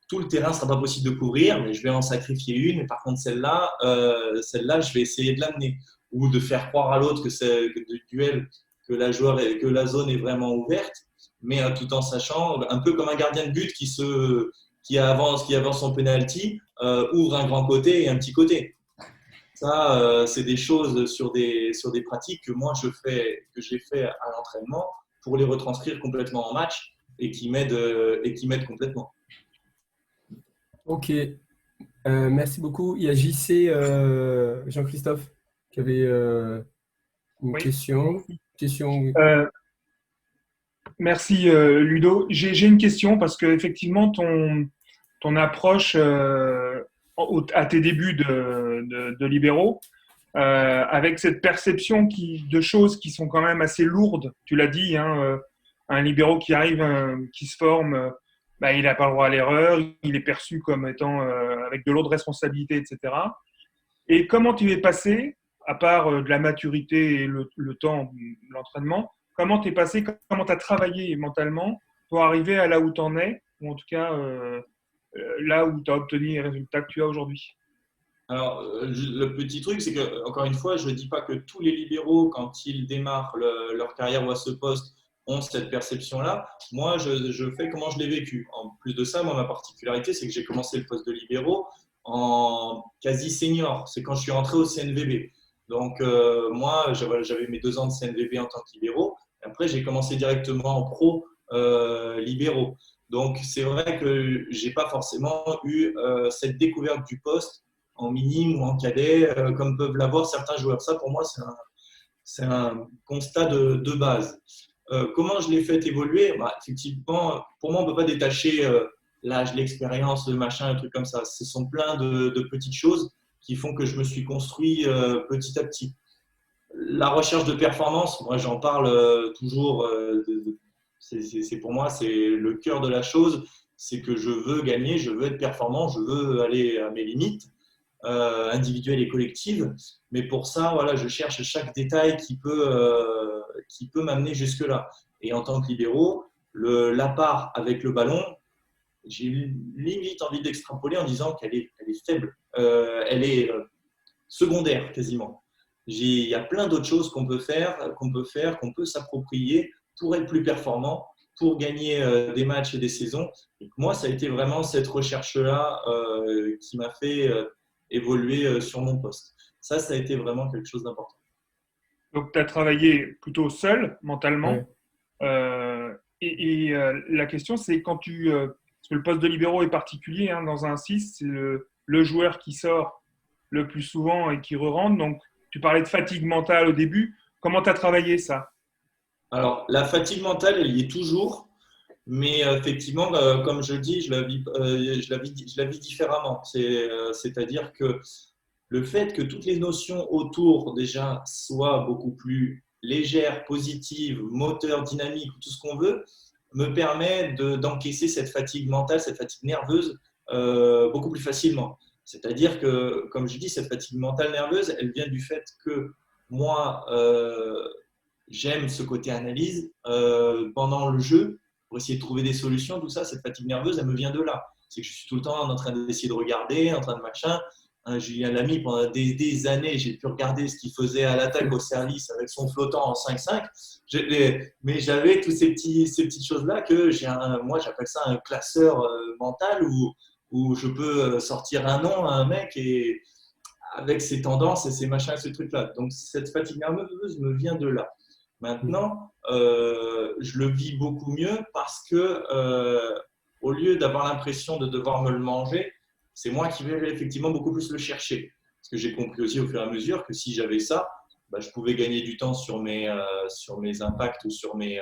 tout le terrain ne sera pas possible de couvrir, mais je vais en sacrifier une. Et par contre, celle-là, je vais essayer de l'amener. Ou de faire croire à l'autre que c'est du duel, que la zone est vraiment ouverte, mais tout en sachant, un peu comme un gardien de but qui avance son penalty, ouvre un grand côté et un petit côté. Ça, c'est des choses sur des pratiques que moi que j'ai fait à l'entraînement pour les retranscrire complètement en match et qui m'aident complètement. Ok, merci beaucoup. Il y a JC, Jean-Christophe, qui avait une Oui. question. Merci Ludo. J'ai une question parce que effectivement ton approche à tes débuts de libéraux, avec cette perception de choses qui sont quand même assez lourdes, tu l'as dit, hein, un libéraux qui arrive, qui se forme, bah, il n'a pas le droit à l'erreur, il est perçu comme étant avec de lourdes responsabilités, etc. Et comment tu es passé, à part de la maturité et le temps, l'entraînement, comment tu es passé, comment tu as travaillé mentalement pour arriver à là où tu en es, ou en tout cas là où tu as obtenu les résultats que tu as aujourd'hui? Alors, le petit truc, c'est que, encore une fois, je ne dis pas que tous les libéraux, quand ils démarrent leur carrière ou à ce poste, ont cette perception-là. Moi, je fais comment je l'ai vécu. En plus de ça, moi, ma particularité, c'est que j'ai commencé le poste de libéraux en quasi senior. C'est quand je suis rentré au CNVB. Donc, moi, j'avais mes 2 ans de CNVB en tant que libéraux. Après, j'ai commencé directement en pro libéraux. Donc, c'est vrai que je n'ai pas forcément eu cette découverte du poste en minime ou en cadet, comme peuvent l'avoir certains joueurs. Ça, pour moi, c'est un constat de base. Comment je l'ai fait évoluer? Bah, effectivement, pour moi, on ne peut pas détacher l'âge, l'expérience, le machin, un truc comme ça. Ce sont plein de petites choses qui font que je me suis construit petit à petit. La recherche de performance, moi, j'en parle toujours. Pour moi, c'est le cœur de la chose. C'est que je veux gagner, je veux être performant, je veux aller à mes limites individuelles et collectives. Mais pour ça, voilà, je cherche chaque détail qui peut m'amener jusque-là. Et en tant que libéraux, la part avec le ballon, j'ai limite envie d'extrapoler en disant qu'elle est faible. Elle est secondaire quasiment. Il y a plein d'autres choses qu'on peut s'approprier pour être plus performant, pour gagner des matchs et des saisons. Et moi, ça a été vraiment cette recherche-là qui m'a fait évoluer sur mon poste. Ça a été vraiment quelque chose d'important. Donc, tu as travaillé plutôt seul, mentalement. Ouais. La question, c'est quand parce que le poste de libéraux est particulier, hein, dans un 6, c'est le joueur qui sort le plus souvent et qui re-rentre. Donc, tu parlais de fatigue mentale au début. Comment tu as travaillé ça? Alors, la fatigue mentale, elle y est toujours. Mais effectivement, comme je dis, je la vis différemment. C'est-à-dire que le fait que toutes les notions autour déjà soient beaucoup plus légères, positives, moteurs, dynamiques, tout ce qu'on veut, me permet d'encaisser cette fatigue mentale, cette fatigue nerveuse beaucoup plus facilement. C'est-à-dire que, comme je dis, cette fatigue mentale nerveuse, elle vient du fait que moi, j'aime ce côté analyse pendant le jeu pour essayer de trouver des solutions, tout ça, cette fatigue nerveuse, elle me vient de là. C'est que je suis tout le temps en train d'essayer de regarder, en train de machin. Julien Lamy, pendant des années, j'ai pu regarder ce qu'il faisait à l'attaque au service avec son flottant en 5-5. Mais j'avais toutes ces petites choses-là que moi, j'appelle ça un classeur mental où je peux sortir un nom à un mec et avec ses tendances et ses machins et ces trucs-là. Donc, cette fatigue nerveuse me vient de là. Maintenant, je le vis beaucoup mieux parce que au lieu d'avoir l'impression de devoir me le manger, c'est moi qui vais effectivement beaucoup plus le chercher. Parce que j'ai compris aussi au fur et à mesure que si j'avais ça, bah, je pouvais gagner du temps sur mes impacts ou sur mes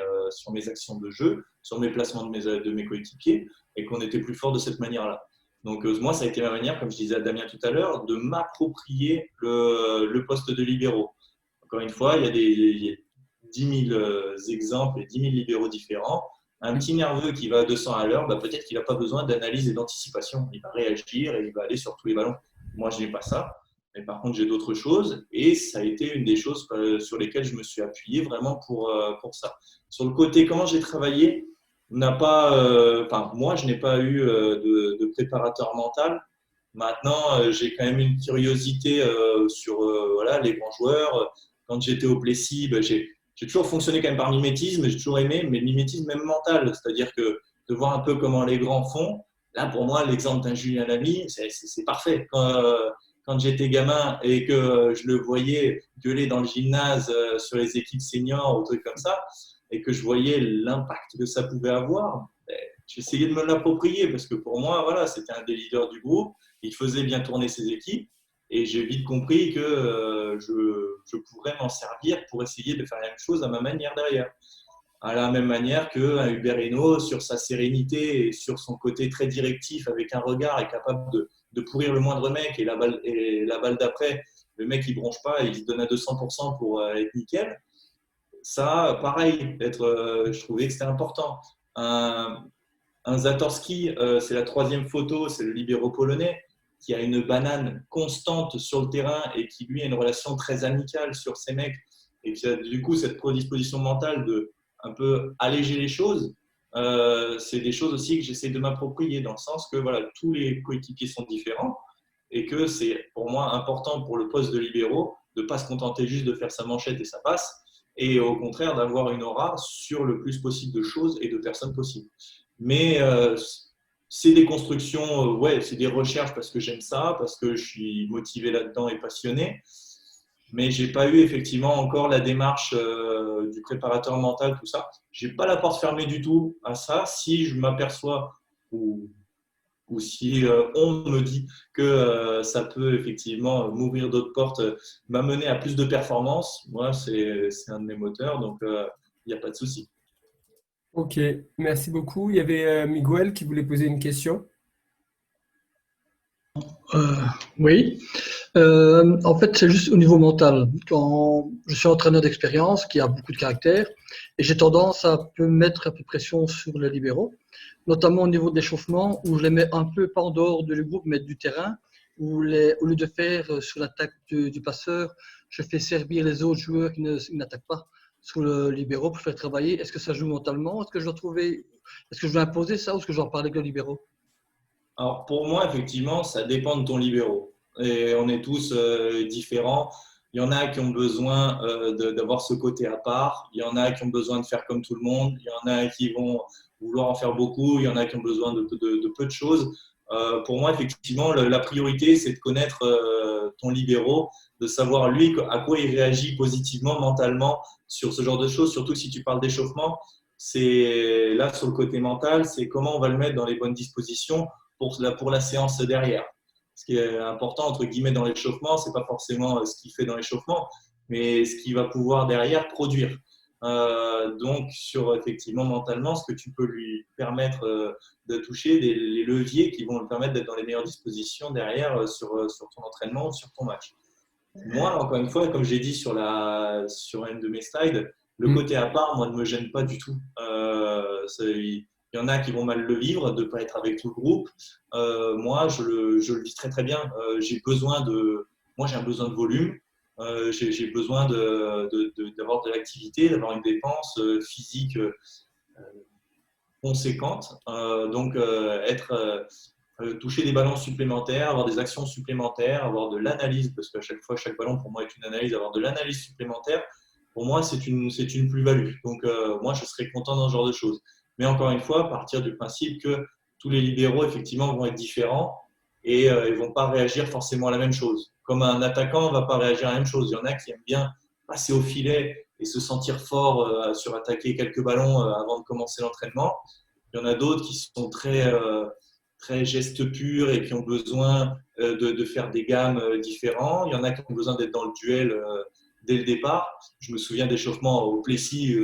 actions de jeu, sur mes placements de mes coéquipiers et qu'on était plus fort de cette manière-là. Donc, moi, ça a été ma manière, comme je disais à Damien tout à l'heure, de m'approprier le poste de libéraux. Encore une fois, il y a 10 000 exemples et 10 000 libéraux différents. Un petit nerveux qui va à 200 à l'heure, bah, peut-être qu'il n'a pas besoin d'analyse et d'anticipation. Il va réagir et il va aller sur tous les ballons. Moi, je n'ai pas ça. Mais par contre, j'ai d'autres choses. Et ça a été une des choses sur lesquelles je me suis appuyé vraiment pour ça. Sur le côté, comment j'ai travaillé, moi, je n'ai pas eu de préparateur mental. Maintenant, j'ai quand même une curiosité sur voilà, les grands joueurs. Quand j'étais au Plessis, j'ai toujours fonctionné quand même par mimétisme, j'ai toujours aimé, mais le mimétisme même mental, c'est-à-dire que de voir un peu comment les grands font. Là, pour moi, l'exemple d'un Julien Lamy, c'est parfait. Quand j'étais gamin et que je le voyais gueuler dans le gymnase sur les équipes seniors ou trucs comme ça, et que je voyais l'impact que ça pouvait avoir, j'essayais de me l'approprier parce que pour moi, voilà, c'était un des leaders du groupe. Il faisait bien tourner ses équipes et j'ai vite compris que je pourrais m'en servir pour essayer de faire la même chose à ma manière derrière. À la même manière qu'un Hubert Hainaut, sur sa sérénité et sur son côté très directif, avec un regard, est capable de pourrir le moindre mec et la balle d'après, le mec il bronche pas, il se donne à 200% pour être nickel. Ça, pareil, je trouvais que c'était important. Un Zatorski, c'est la troisième photo, c'est le libéro polonais qui a une banane constante sur le terrain et qui lui a une relation très amicale sur ses mecs et qui a du coup cette prédisposition mentale de un peu alléger les choses. C'est des choses aussi que j'essaie de m'approprier dans le sens que voilà, tous les coéquipiers sont différents et que c'est pour moi important pour le poste de libéro de ne pas se contenter juste de faire sa manchette et ça passe et au contraire d'avoir une aura sur le plus possible de choses et de personnes possibles. Mais c'est des constructions, ouais, c'est des recherches parce que j'aime ça, parce que je suis motivé là-dedans et passionné. Mais je n'ai pas eu effectivement encore la démarche du préparateur mental, tout ça. Je n'ai pas la porte fermée du tout à ça. Si je m'aperçois ou si on me dit que ça peut effectivement m'ouvrir d'autres portes, m'amener à plus de performance, moi, c'est un de mes moteurs, donc il n'y a pas de souci. Ok, merci beaucoup. Il y avait Miguel qui voulait poser une question. Oui. En fait, c'est juste au niveau mental. Quand je suis entraîneur d'expérience qui a beaucoup de caractère et j'ai tendance à peu mettre un peu de pression sur les libéraux, notamment au niveau de l'échauffement où je les mets un peu pas en dehors du groupe mais du terrain, où au lieu de faire sur l'attaque du passeur, je fais servir les autres joueurs qui n'attaquent pas sur le libéraux pour faire travailler. Est-ce que ça joue mentalement? Est-ce que je dois imposer ça ou est-ce que je dois en parler avec le libéraux? Alors pour moi, effectivement, ça dépend de ton libéro. Et on est tous différents. Il y en a qui ont besoin d'avoir ce côté à part. Il y en a qui ont besoin de faire comme tout le monde. Il y en a qui vont vouloir en faire beaucoup. Il y en a qui ont besoin de peu de choses. Pour moi, effectivement, la priorité, c'est de connaître ton libéro, de savoir lui à quoi il réagit positivement, mentalement sur ce genre de choses. Surtout si tu parles d'échauffement, c'est là sur le côté mental, c'est comment on va le mettre dans les bonnes dispositions pour la séance derrière. Ce qui est important, entre guillemets, dans l'échauffement, ce n'est pas forcément ce qu'il fait dans l'échauffement, mais ce qu'il va pouvoir derrière produire. Donc, effectivement, mentalement, ce que tu peux lui permettre de toucher, les leviers qui vont lui permettre d'être dans les meilleures dispositions derrière sur ton entraînement, sur ton match. Moi, encore une fois, comme j'ai dit sur une de mes slides, le côté à part, moi, ne me gêne pas du tout. Il y en a qui vont mal le vivre, de ne pas être avec tout le groupe. Moi, je le vis très, très bien. Moi, j'ai un besoin de volume. J'ai besoin d'avoir de l'activité, d'avoir une dépense physique conséquente. Donc, toucher des ballons supplémentaires, avoir des actions supplémentaires, avoir de l'analyse, parce qu'à chaque fois, chaque ballon, pour moi, est une analyse. Avoir de l'analyse supplémentaire, pour moi, c'est une plus-value. Donc, moi, je serais content dans ce genre de choses. Mais encore une fois, partir du principe que tous les libéraux, effectivement, vont être différents et ils ne vont pas réagir forcément à la même chose. Comme un attaquant ne va pas réagir à la même chose. Il y en a qui aiment bien passer au filet et se sentir fort sur attaquer quelques ballons avant de commencer l'entraînement. Il y en a d'autres qui sont très gestes purs et qui ont besoin de faire des gammes différents. Il y en a qui ont besoin d'être dans le duel dès le départ. Je me souviens d'échauffements au Plessis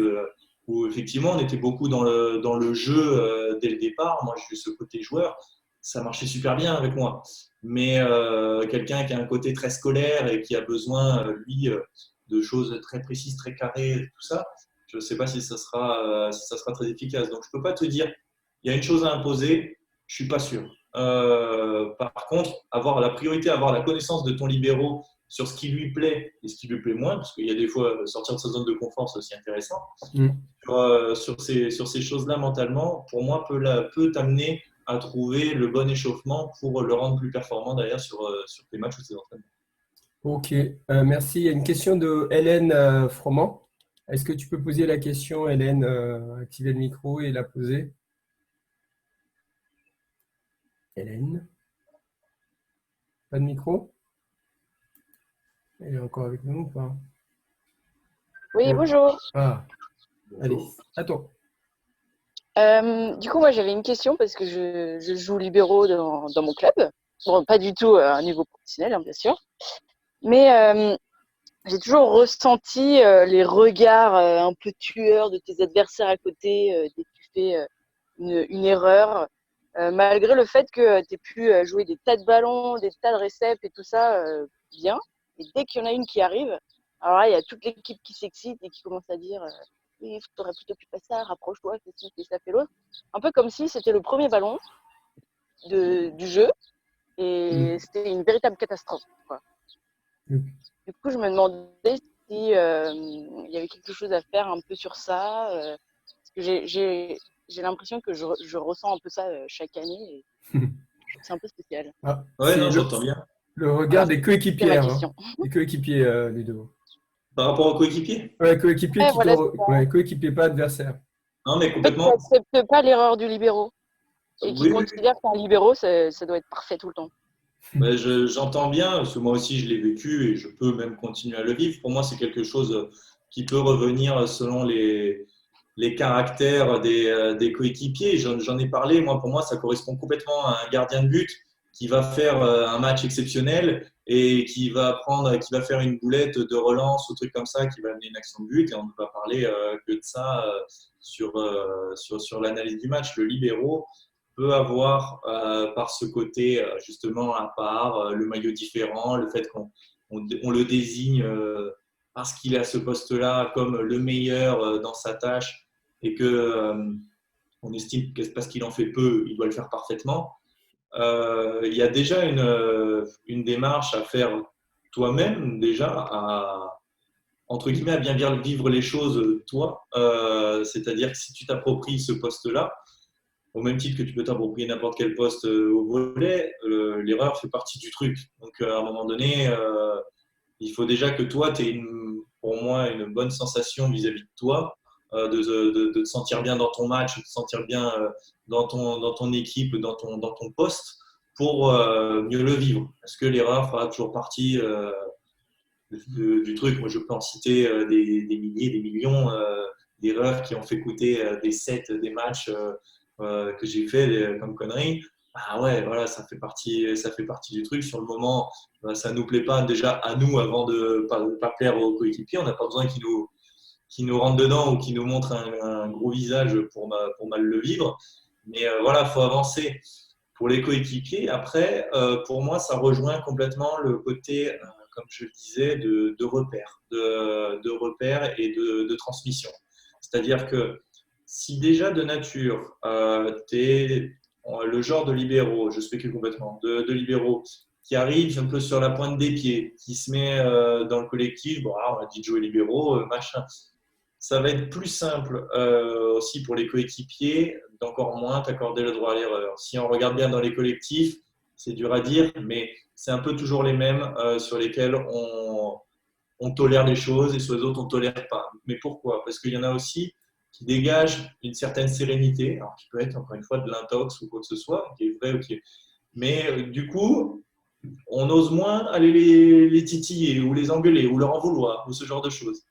où effectivement on était beaucoup dans le jeu dès le départ. Moi, je suis ce côté joueur. ça marchait super bien avec moi. Mais quelqu'un qui a un côté très scolaire et qui a besoin, lui, de choses très précises, très carrées, tout ça, je ne sais pas si ça sera très efficace. Donc, je ne peux pas te dire, il y a une chose à imposer, je ne suis pas sûr. Par contre, avoir la priorité, avoir la connaissance de ton libéro sur ce qui lui plaît et ce qui lui plaît moins, parce qu'il y a des fois, sortir de sa zone de confort, c'est aussi intéressant. Sur ces choses-là, mentalement, pour moi, peut t'amener à trouver le bon échauffement pour le rendre plus performant derrière sur tes matchs ou tes entraînements. Ok, merci. Il y a une question de Hélène Froment. Est-ce que tu peux poser la question, Hélène, activer le micro et la poser? Hélène? Pas de micro? Elle est encore avec nous ou pas? Oui, bonjour. Ah, allez, attends. Du coup, moi, j'avais une question parce que je joue libéraux dans mon club. Bon, pas du tout à un niveau professionnel, hein, bien sûr. Mais j'ai toujours ressenti les regards un peu tueurs de tes adversaires à côté dès que tu fais une erreur. Malgré le fait que tu aies pu jouer des tas de ballons, des tas de réceps et tout ça bien. Et dès qu'il y en a une qui arrive, alors là, il y a toute l'équipe qui s'excite et qui commence à dire oui, il faudrait plutôt que tu fasses ça, rapproche-toi, fais ci, fais ça, fais l'autre. Un peu comme si c'était le premier ballon du jeu et c'était une véritable catastrophe, quoi. Du coup, je me demandais si il y avait quelque chose à faire un peu sur ça. Parce que j'ai l'impression que je ressens un peu ça chaque année. Et c'est un peu spécial. Ah, Ouais, c'est non, j'entends bien. le regard Voilà, des c'est ma coéquipiers, hein. question. Des coéquipiers, Ludo. Par rapport aux coéquipiers? Ouais, coéquipiers Ouais, qui voilà, c'est ça. ouais, coéquipiers, pas adversaires. Non, mais En fait, qui complètement. n'acceptent pas l'erreur du libéraux et qui Oui, oui. considèrent qu'un libéraux, ça doit être parfait tout le temps. Ben, j'entends bien, parce que moi aussi je l'ai vécu et je peux même continuer à le vivre. Pour moi, c'est quelque chose qui peut revenir selon les caractères des coéquipiers. J'en ai parlé, moi, pour moi, ça correspond complètement à un gardien de but qui va faire un match exceptionnel et qui va faire une boulette de relance ou truc comme ça, qui va amener une action de but. Et on ne va parler que de ça sur l'analyse du match. Le libéraux peut avoir par ce côté justement à part, le maillot différent, le fait qu'on le désigne parce qu'il est à ce poste-là comme le meilleur dans sa tâche et que on estime que parce qu'il en fait peu, il doit le faire parfaitement. Il y a déjà une démarche à faire toi-même déjà entre guillemets à bien vivre les choses toi, c'est-à-dire que si tu t'appropries ce poste-là, au même titre que tu peux t'approprier n'importe quel poste au volet, l'erreur fait partie du truc. Donc, à un moment donné, il faut déjà que toi, tu aies, pour moi, une bonne sensation vis-à-vis de toi, de te sentir bien dans ton match, de te sentir bien dans ton équipe, dans ton poste, pour mieux le vivre. Parce que l'erreur fera toujours partie du truc. Moi, je peux en citer des milliers, des millions d'erreurs qui ont fait coûter des sets, des matchs que j'ai fait comme conneries. Ah ouais, voilà, ça fait partie du truc. Sur le moment, ça nous plaît pas déjà à nous avant de pas plaire aux coéquipiers. On n'a pas besoin qu'ils nous rentrent dedans ou qu'ils nous montrent un gros visage pour mal le vivre. Mais voilà, faut avancer. Pour les coéquipiers, après, pour moi, ça rejoint complètement le côté, comme je le disais, de repères, de repères et de transmission. C'est-à-dire que si déjà de nature, tu es le genre de libéraux, je spécule complètement, de libéraux qui arrive un peu sur la pointe des pieds, qui se met dans le collectif, bon, on a dit de jouer libéraux, machin. Ça va être plus simple aussi pour les coéquipiers d'encore moins t'accorder le droit à l'erreur. Si on regarde bien dans les collectifs, c'est dur à dire, mais c'est un peu toujours les mêmes sur lesquels on tolère les choses et sur les autres, on ne tolère pas. Mais pourquoi? Parce qu'il y en a aussi qui dégagent une certaine sérénité, alors qui peut être encore une fois de l'intox ou quoi que ce soit, qui est vrai ou qui est… Mais du coup, on ose moins aller les titiller ou les engueuler ou leur en vouloir ou ce genre de choses.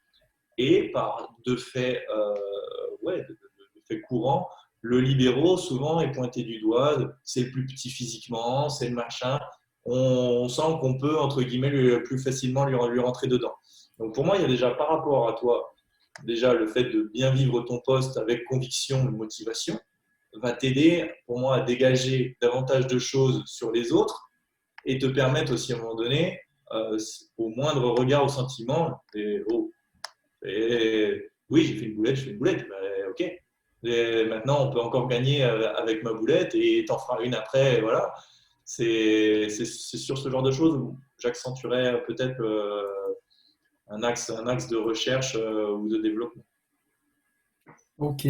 Et par de fait courant, le libéraux souvent est pointé du doigt, c'est le plus petit physiquement, c'est le machin. On sent qu'on peut, entre guillemets, plus facilement lui rentrer dedans. Donc pour moi, il y a déjà par rapport à toi, déjà le fait de bien vivre ton poste avec conviction et motivation, va t'aider, pour moi, à dégager davantage de choses sur les autres et te permettre aussi, à un moment donné, au moindre regard, au sentiment, oui, j'ai fait une boulette, je fais une boulette, ok. Et maintenant, on peut encore gagner avec ma boulette et t'en feras une après, et voilà. C'est sur ce genre de choses où j'accentuerais peut-être un axe de recherche ou de développement. Ok.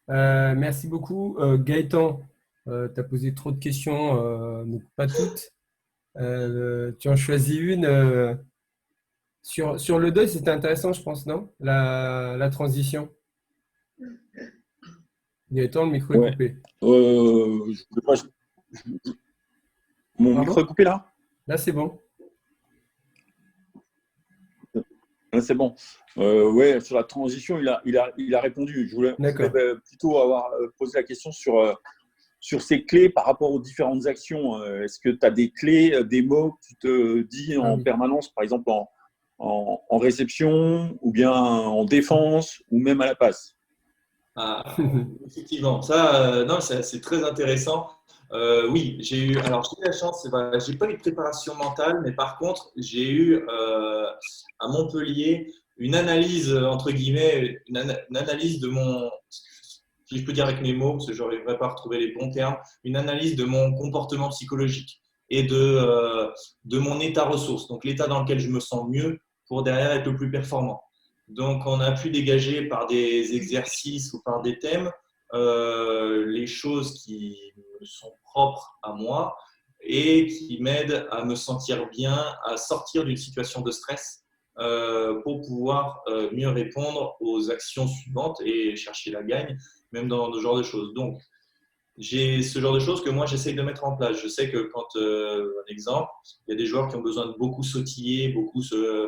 Merci beaucoup. Gaëtan, tu as posé trop de questions, donc pas toutes. Tu en choisis une. Sur le deuil, c'était intéressant, je pense, non? La transition. Gaëtan, le micro est Ouais. coupé. Je voulais pas- Mon Pardon? micro est coupé là? Là, c'est bon. Là, c'est bon. Ouais, sur la transition, il a répondu. Je voulais D'accord. plutôt avoir posé la question sur ces clés par rapport aux différentes actions. Est-ce que tu as des clés, des mots que tu te dis Ah en oui. permanence, par exemple en réception, ou bien en défense, ou même à la passe? Ah, effectivement, ça, non, c'est très intéressant. Oui, alors j'ai eu la chance, j'ai pas eu de préparation mentale, mais par contre, j'ai eu à Montpellier une analyse, entre guillemets, une analyse de mon, si je peux dire avec mes mots, parce que je n'arriverai pas à retrouver les bons termes, une analyse de mon comportement psychologique et de mon état ressource, donc l'état dans lequel je me sens mieux pour derrière être le plus performant. Donc, on a pu dégager par des exercices ou par des thèmes les choses qui me sont propres à moi et qui m'aident à me sentir bien, à sortir d'une situation de stress pour pouvoir mieux répondre aux actions suivantes et chercher la gagne, même dans ce genre de choses. Donc, j'ai ce genre de choses que moi j'essaye de mettre en place. Je sais que quand, un exemple, il y a des joueurs qui ont besoin de beaucoup sautiller,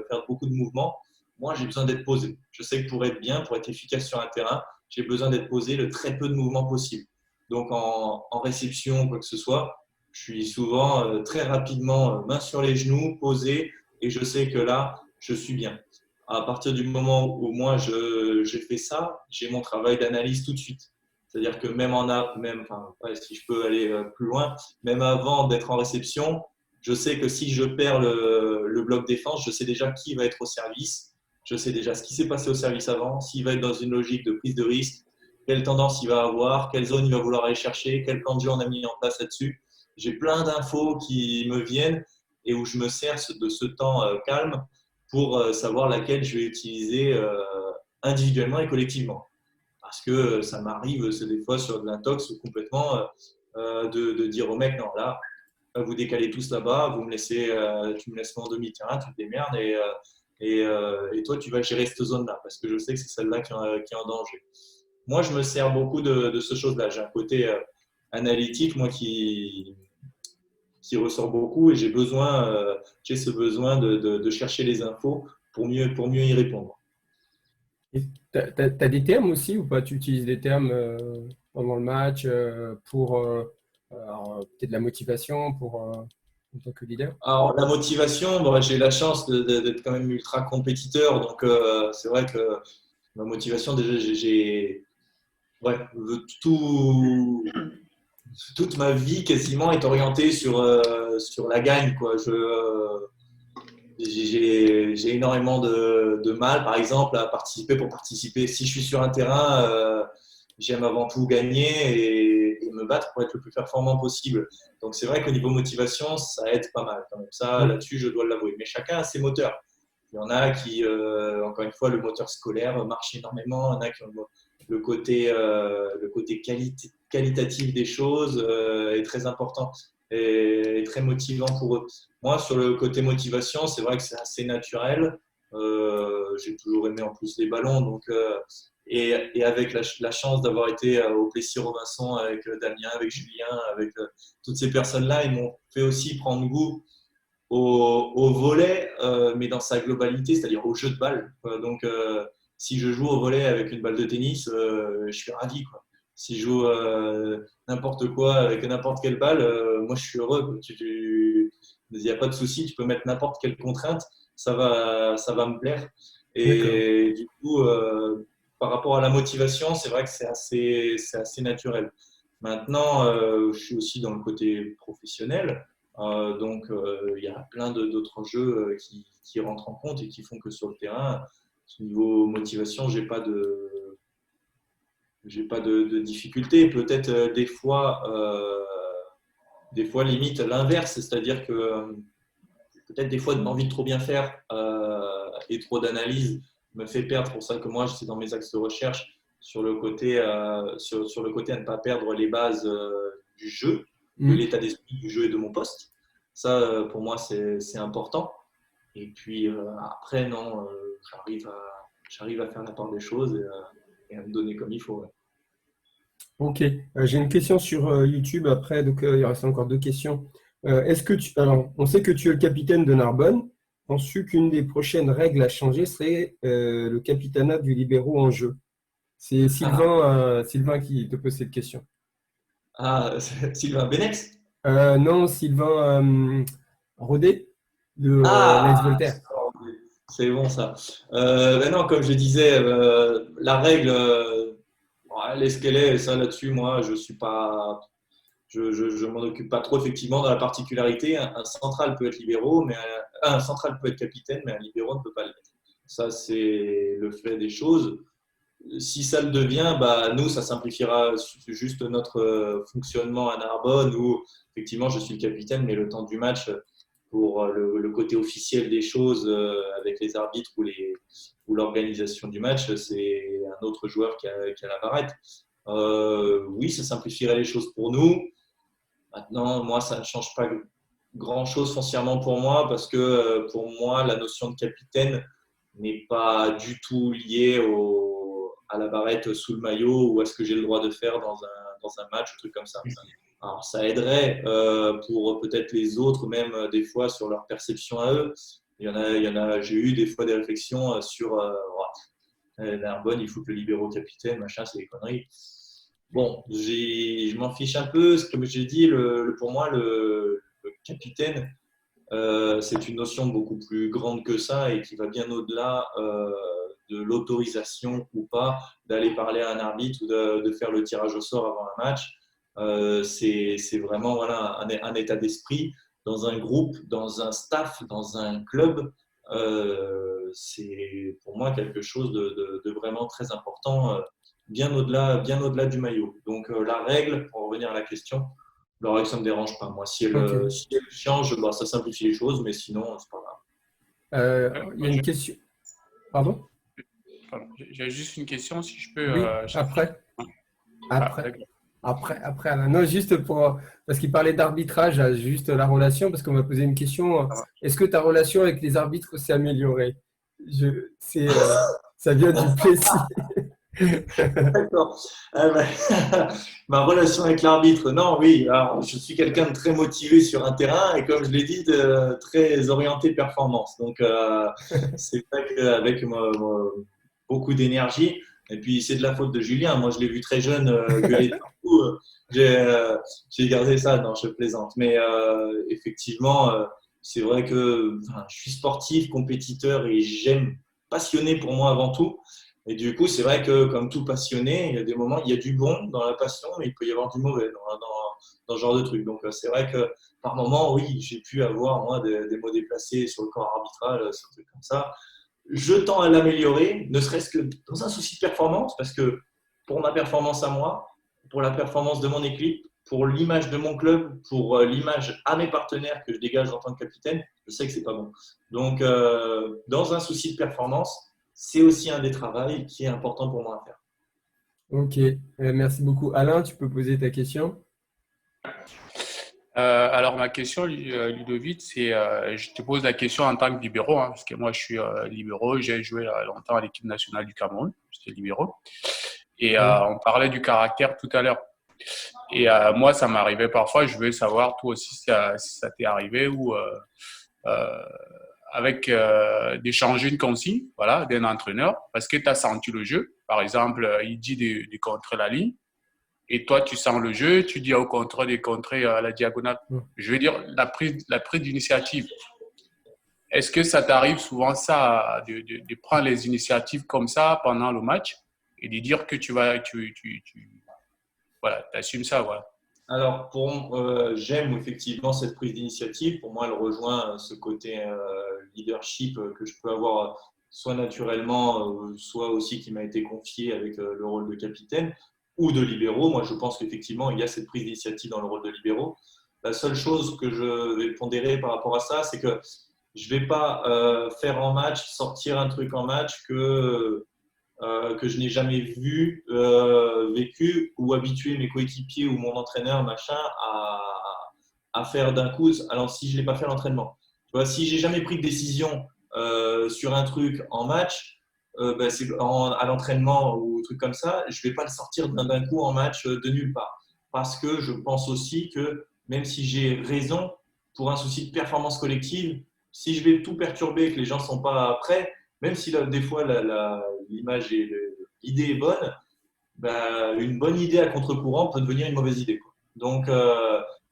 faire beaucoup de mouvements. Moi, j'ai besoin d'être posé. Je sais que pour être bien, pour être efficace sur un terrain, j'ai besoin d'être posé le très peu de mouvements possible. Donc en réception, quoi que ce soit, je suis souvent très rapidement main sur les genoux, posé, et je sais que là, je suis bien. À partir du moment où moi j'ai fait ça, j'ai mon travail d'analyse tout de suite. C'est-à-dire que même enfin, ouais, si je peux aller plus loin, même avant d'être en réception, je sais que si je perds le bloc défense, je sais déjà qui va être au service, je sais déjà ce qui s'est passé au service avant, s'il va être dans une logique de prise de risque, quelle tendance il va avoir, quelle zone il va vouloir aller chercher, quel plan de jeu on a mis en place là-dessus. J'ai plein d'infos qui me viennent et où je me sers de ce temps calme pour savoir laquelle je vais utiliser individuellement et collectivement. Parce que ça m'arrive, c'est des fois sur de l'intox complètement, de dire au mec, non, là, vous décalez tous là-bas, tu me laisses en demi-terrain, tu te démerdes et toi, tu vas gérer cette zone-là parce que je sais que c'est celle-là qui est en danger. Moi, je me sers beaucoup de ce chose-là. J'ai un côté analytique, moi, qui ressort beaucoup et j'ai ce besoin de chercher les infos pour mieux y répondre. T'as des termes aussi ou pas? Tu utilises des termes pendant le match pour peut-être la motivation en tant que leader? Alors, la motivation, bon, j'ai la chance d'être quand même ultra compétiteur, donc c'est vrai que ma motivation, déjà, ouais, toute ma vie quasiment est orientée sur la gagne, quoi. J'ai énormément de mal, par exemple, à participer pour participer. Si je suis sur un terrain, j'aime avant tout gagner et me battre pour être le plus performant possible. Donc, c'est vrai qu'au niveau motivation, ça aide pas mal. Quand même. Ça, là-dessus, je dois l'avouer. Mais chacun a ses moteurs. Il y en a qui, encore une fois, le moteur scolaire marche énormément. Il y en a qui ont le côté qualitatif des choses est très important et très motivant pour eux. Moi, sur le côté motivation, c'est vrai que c'est assez naturel. J'ai toujours aimé en plus les ballons. Donc, et avec la chance d'avoir été au Plessis-Robinson avec Damien, avec Julien, avec toutes ces personnes-là, ils m'ont fait aussi prendre goût au volley, mais dans sa globalité, c'est-à-dire au jeu de balle. Donc, si je joue au volley avec une balle de tennis, je suis ravi, quoi. Si je joue n'importe quoi avec n'importe quelle balle, moi je suis heureux. Il n'y a pas de souci, tu peux mettre n'importe quelle contrainte, ça va me plaire. D'accord. Et du coup, par rapport à la motivation, c'est vrai que c'est assez naturel. Maintenant, je suis aussi dans le côté professionnel. Donc, il y a plein d'autres jeux qui rentrent en compte et qui font que sur le terrain, au niveau motivation, j'ai pas de difficulté. Peut-être des fois limite l'inverse, c'est-à-dire que peut-être des fois envie de trop bien faire et trop d'analyse me fait perdre. C'est pour ça que moi, c'est dans mes axes de recherche sur le côté, sur le côté à ne pas perdre les bases du jeu, de l'état d'esprit du jeu et de mon poste. Ça, pour moi, c'est important. Et puis après, non, j'arrive à faire la part des choses et à me donner comme il faut. Ouais. Ok, j'ai une question sur YouTube après, donc il reste encore 2 questions. Alors, on sait que tu es le capitaine de Narbonne. Penses-tu qu'une des prochaines règles à changer serait le capitanat du libéraux en jeu? C'est Sylvain qui te pose cette question. Ah, Sylvain Benex? Non, Sylvain Rodet de l'Aix Ah, Voltaire. c'est bon ça. Non, comme je disais, la règle, elle est ce qu'elle est. Et ça, là-dessus, moi, je suis pas, je m'en occupe pas trop. Effectivement, dans la particularité, un central peut être libéraux, mais un central peut être capitaine, mais un libéraux ne peut pas l'être. Ça, c'est le fait des choses. Si ça le devient, bah, nous, ça simplifiera juste notre fonctionnement à Narbonne où, effectivement, je suis le capitaine, mais le temps du match, pour le côté officiel des choses avec les arbitres ou l'organisation du match, c'est un autre joueur qui a la barrette. Oui, ça simplifierait les choses pour nous. Maintenant, moi, ça ne change pas grand-chose foncièrement pour moi parce que pour moi, la notion de capitaine n'est pas du tout liée à la barrette sous le maillot ou à ce que j'ai le droit de faire dans un match, un truc comme ça. Alors, ça aiderait pour peut-être les autres, même des fois sur leur perception à eux. J'ai eu des fois des réflexions sur Narbonne, il faut que le libéraux capitaine, machin, c'est des conneries. Bon, je m'en fiche un peu. Comme j'ai dit, pour moi, le capitaine, c'est une notion beaucoup plus grande que ça et qui va bien au-delà de l'autorisation ou pas d'aller parler à un arbitre ou de faire le tirage au sort avant un match. C'est vraiment voilà, un état d'esprit dans un groupe, dans un staff, dans un club. C'est pour moi quelque chose de vraiment très important, bien au-delà du maillot. Donc la règle, pour revenir à la question, la règle, ça ne me dérange pas. Moi, si Ok. elle change, bah, ça simplifie les choses, mais sinon, c'est pas grave. Il y a une question. Pardon? Pardon, j'ai juste une question, si je peux. Oui, après. Après, Alain. Non, juste parce qu'il parlait d'arbitrage, juste la relation, parce qu'on m'a posé une question. Est-ce que ta relation avec les arbitres s'est améliorée? Ça vient du Plessis. D'accord. Ma relation avec l'arbitre, non, oui. Alors, je suis quelqu'un de très motivé sur un terrain et comme je l'ai dit, très orienté performance. Donc, c'est vrai qu'avec beaucoup d'énergie, et puis c'est de la faute de Julien. Moi, je l'ai vu très jeune gueuler partout. J'ai gardé ça. Non, je plaisante. Mais effectivement, c'est vrai que je suis sportif, compétiteur et j'aime, passionné pour moi avant tout. Et du coup, c'est vrai que comme tout passionné, il y a des moments, il y a du bon dans la passion, mais il peut y avoir du mauvais dans ce genre de truc. Donc, c'est vrai que par moments, oui, j'ai pu avoir moi des mots déplacés sur le corps arbitral, sur des trucs comme ça. Je tends à l'améliorer, ne serait-ce que dans un souci de performance, parce que pour ma performance à moi, pour la performance de mon équipe, pour l'image de mon club, pour l'image à mes partenaires que je dégage en tant que capitaine, je sais que c'est pas bon. Donc, dans un souci de performance, c'est aussi un des travaux qui est important pour moi à faire. Ok, merci beaucoup. Alain, tu peux poser ta question? Alors, ma question, Ludovic, c'est je te pose la question en tant que libéraux, hein, parce que moi, je suis libéraux. J'ai joué longtemps à l'équipe nationale du Cameroun, j'étais libéraux. Et on parlait du caractère tout à l'heure. Et moi, ça m'arrivait parfois, je veux savoir, toi aussi, si ça t'est arrivé ou avec d'échanger une consigne voilà, d'un entraîneur parce que tu as senti le jeu. Par exemple, il dit de contrer la ligne et toi, tu sens le jeu, tu dis au contraire de contrer à la diagonale. Je veux dire, la prise d'initiative. Est-ce que ça t'arrive souvent ça, de prendre les initiatives comme ça pendant le match et de dire que tu voilà, tu assumes ça. Voilà. Alors, j'aime effectivement cette prise d'initiative. Pour moi, elle rejoint ce côté leadership que je peux avoir soit naturellement, soit aussi qui m'a été confié avec le rôle de capitaine ou de libéraux. Moi, je pense qu'effectivement, il y a cette prise d'initiative dans le rôle de libéraux. La seule chose que je vais pondérer par rapport à ça, c'est que je ne vais pas faire en match, sortir un truc en match que je n'ai jamais vu, vécu ou habitué mes coéquipiers ou mon entraîneur machin à faire d'un coup. Alors si je l'ai pas fait à l'entraînement, tu vois, si j'ai jamais pris de décision sur un truc en match, c'est à l'entraînement ou un truc comme ça, je vais pas le sortir d'un coup en match de nulle part, parce que je pense aussi que même si j'ai raison pour un souci de performance collective, si je vais tout perturber et que les gens sont pas prêts, même si des fois l'image et l'idée est bonne, une bonne idée à contre-courant peut devenir une mauvaise idée, quoi. Donc,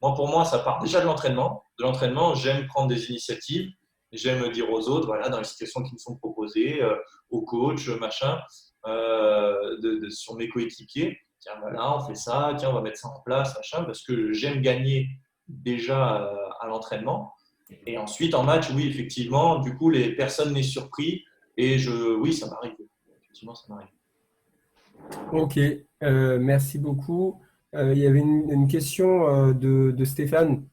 pour moi, ça part déjà de l'entraînement. De l'entraînement, j'aime prendre des initiatives. J'aime dire aux autres, voilà, dans les situations qui me sont proposées, au coach, machin, sur mes coéquipiers, tiens, voilà, on fait ça, tiens, on va mettre ça en place, machin, parce que j'aime gagner déjà à l'entraînement. Et ensuite, en match, oui, effectivement, du coup, personne n'est surpris. Et oui, ça m'arrive. Effectivement, ça m'arrive. Ok, merci beaucoup. Il y avait une question de Stéphane.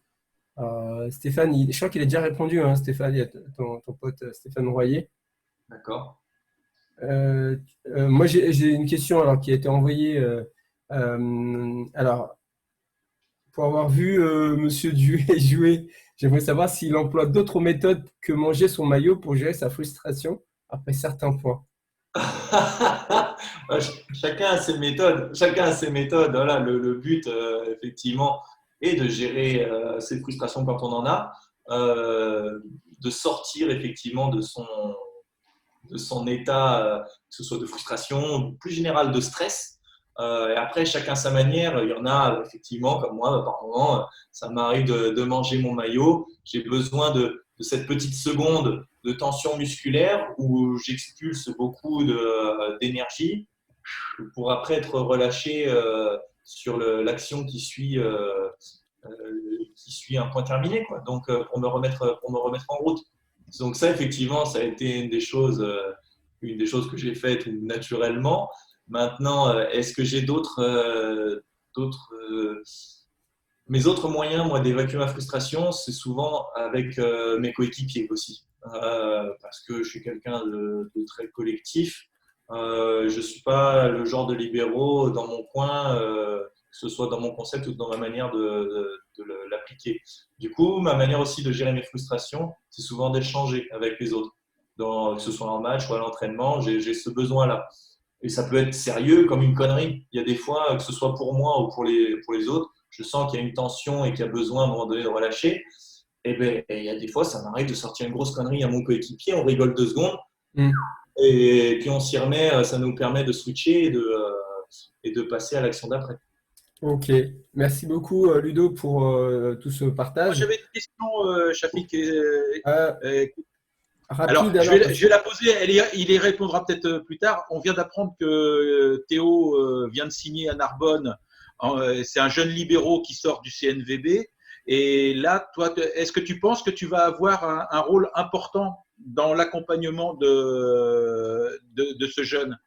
Stéphane, je crois qu'il a déjà répondu, hein, Stéphane, il y a ton pote Stéphane Royer. D'accord. Moi, j'ai une question alors, qui a été envoyée. Alors, pour avoir vu Monsieur Duet jouer, j'aimerais savoir s'il emploie d'autres méthodes que manger son maillot pour gérer sa frustration après certains points. Chacun a ses méthodes. Chacun a ses méthodes. Voilà, le but, effectivement, est de gérer ses frustrations quand on en a, de sortir effectivement de son état, que ce soit de frustration, plus général de stress. Et après, chacun sa manière. Il y en a, effectivement, comme moi, par moment, ça m'arrive de manger mon maillot. J'ai besoin de cette petite seconde de tension musculaire où j'expulse beaucoup d'énergie pour après être relâché sur l'action qui suit un point terminé, quoi. Donc, pour me remettre en route. Donc ça, effectivement, ça a été une des choses que j'ai faites naturellement. Maintenant, est-ce que j'ai mes autres moyens, moi, d'évacuer ma frustration, c'est souvent avec mes coéquipiers aussi. Parce que je suis quelqu'un de très collectif. Je ne suis pas le genre de libéraux dans mon coin, que ce soit dans mon concept ou dans ma manière de l'appliquer. Du coup, ma manière aussi de gérer mes frustrations, c'est souvent d'échanger avec les autres. Que ce soit en match ou à l'entraînement, j'ai ce besoin-là. Et ça peut être sérieux comme une connerie. Il y a des fois, que ce soit pour moi ou pour les autres, je sens qu'il y a une tension et qu'il y a besoin à un moment donné de relâcher. Et il y a des fois, ça m'arrive de sortir une grosse connerie à mon coéquipier, on rigole 2 secondes, et puis on s'y remet, ça nous permet de switcher et de passer à l'action d'après. Ok, merci beaucoup Ludo pour tout ce partage. Moi, j'avais une question, Shafik. Rapide, alors, je vais la poser, il y répondra peut-être plus tard. On vient d'apprendre que Théo vient de signer à Narbonne. C'est un jeune libéraux qui sort du CNVB. Et là, toi, est-ce que tu penses que tu vas avoir un rôle important dans l'accompagnement de ce jeune?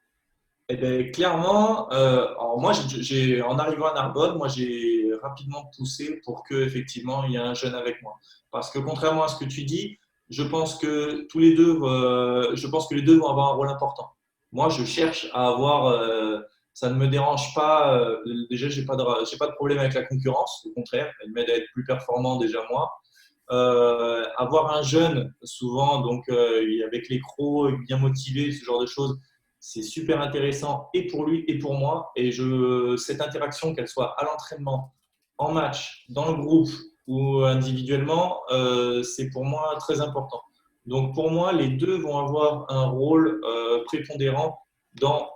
Eh bien, clairement, alors moi, en arrivant à Narbonne, moi, j'ai rapidement poussé pour qu'effectivement, il y ait un jeune avec moi. Parce que contrairement à ce que tu dis, je pense que les deux vont avoir un rôle important. Moi, je cherche à avoir, ça ne me dérange pas. Déjà, j'ai pas de problème avec la concurrence. Au contraire, elle m'aide à être plus performant déjà moi. Avoir un jeune, souvent, donc avec les crocs, bien motivé, ce genre de choses, c'est super intéressant et pour lui et pour moi. Et cette interaction, qu'elle soit à l'entraînement, en match, dans le groupe ou individuellement, c'est pour moi très important. Donc pour moi, les deux vont avoir un rôle prépondérant dans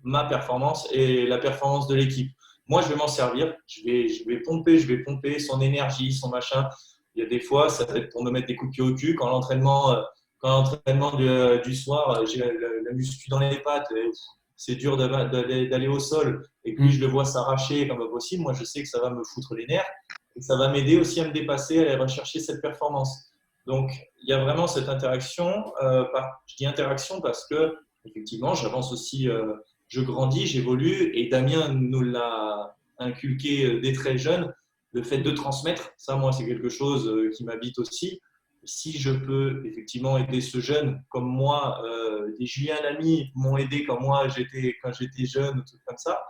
ma performance et la performance de l'équipe. Moi, je vais m'en servir, je vais pomper son énergie, son machin. Il y a des fois, ça peut être pour me mettre des coups de pied au cul quand l'entraînement du soir, j'ai la muscu dans les pattes, c'est dur d'aller au sol et puis je le vois s'arracher comme pas possible, moi je sais que ça va me foutre les nerfs et ça va m'aider aussi à me dépasser, à aller rechercher cette performance. Donc il y a vraiment cette interaction. Je dis interaction parce que effectivement j'avance aussi, je grandis, j'évolue et Damien nous l'a inculqué dès très jeune, le fait de transmettre. Ça, moi, c'est quelque chose qui m'habite aussi. Si je peux effectivement aider ce jeune comme moi, des Julien Lamy m'ont aidé quand j'étais jeune, ou tout comme ça,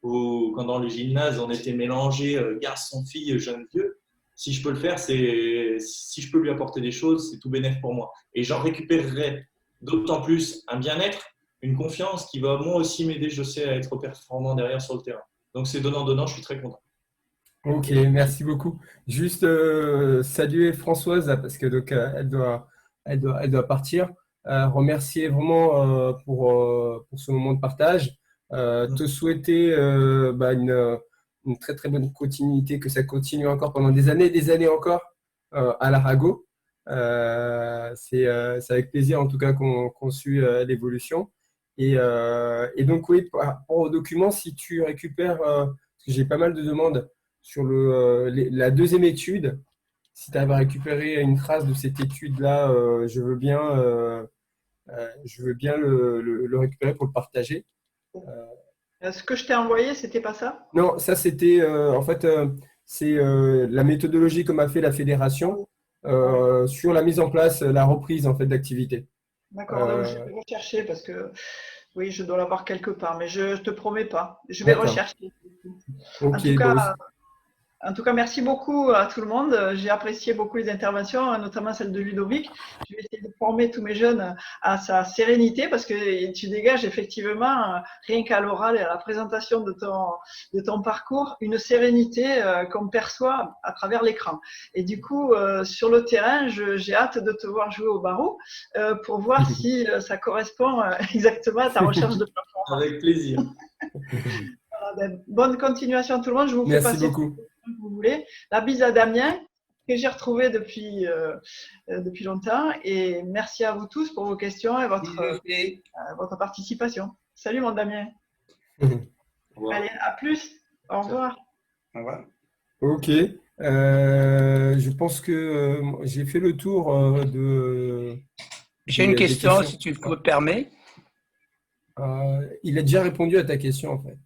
ou quand dans le gymnase on était mélangés, garçon, fille, jeune, vieux. Si je peux le faire, si je peux lui apporter des choses, c'est tout bénef pour moi. Et j'en récupérerai d'autant plus un bien-être, une confiance qui va moi aussi m'aider, je sais, à être performant derrière sur le terrain. Donc c'est donnant-donnant, je suis très content. Ok, merci beaucoup. Juste saluer Françoise là, parce que donc, elle doit partir. Remercier vraiment pour ce moment de partage. Te souhaiter une très très bonne continuité, que ça continue encore pendant des années encore à l'Arago. C'est avec plaisir en tout cas qu'on suit l'évolution. Et donc oui, par rapport au document, si tu récupères, parce que j'ai pas mal de demandes sur la deuxième étude, si tu avais récupéré une trace de cette étude-là, je veux bien le récupérer pour le partager. Ce que je t'ai envoyé, c'était pas ça? Non, ça c'était en fait c'est la méthodologie comme a fait la fédération sur la mise en place, la reprise en fait d'activité. D'accord, donc je vais rechercher parce que oui, je dois l'avoir quelque part, mais je te promets pas. Je vais rechercher. Okay, En tout cas, merci beaucoup à tout le monde. J'ai apprécié beaucoup les interventions, notamment celle de Ludovic. Je vais essayer de former tous mes jeunes à sa sérénité parce que tu dégages effectivement, rien qu'à l'oral et à la présentation de ton parcours, une sérénité qu'on perçoit à travers l'écran. Et du coup, sur le terrain, j'ai hâte de te voir jouer au barreau pour voir si ça correspond exactement à ta recherche de performance. Avec plaisir. Bonne continuation à tout le monde. Je vous fais passer beaucoup. Vous voulez. La bise à Damien, que j'ai retrouvé depuis longtemps. Et merci à vous tous pour vos questions et votre participation. Salut mon Damien. Allez, à plus. Au revoir. Au revoir. Ok. Je pense que j'ai fait le tour J'ai une question, si tu me permets. Il a déjà répondu à ta question, en fait.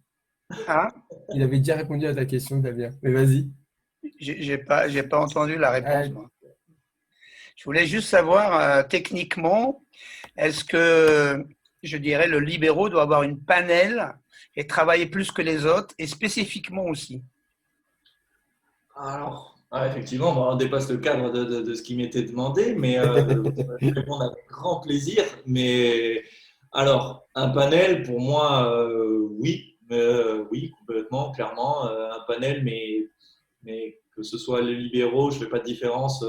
Hein? Il avait déjà répondu à ta question, Damien. Mais vas-y. J'ai pas entendu la réponse. Moi. Je voulais juste savoir, techniquement, est-ce que, je dirais, le libéraux doit avoir une panel et travailler plus que les autres, et spécifiquement aussi? Alors, effectivement, on dépasse le cadre de ce qui m'était demandé, mais je réponds avec grand plaisir. Mais alors, un panel, pour moi, oui. Oui, complètement, clairement, un panel, mais que ce soit les libéraux, je ne fais pas de différence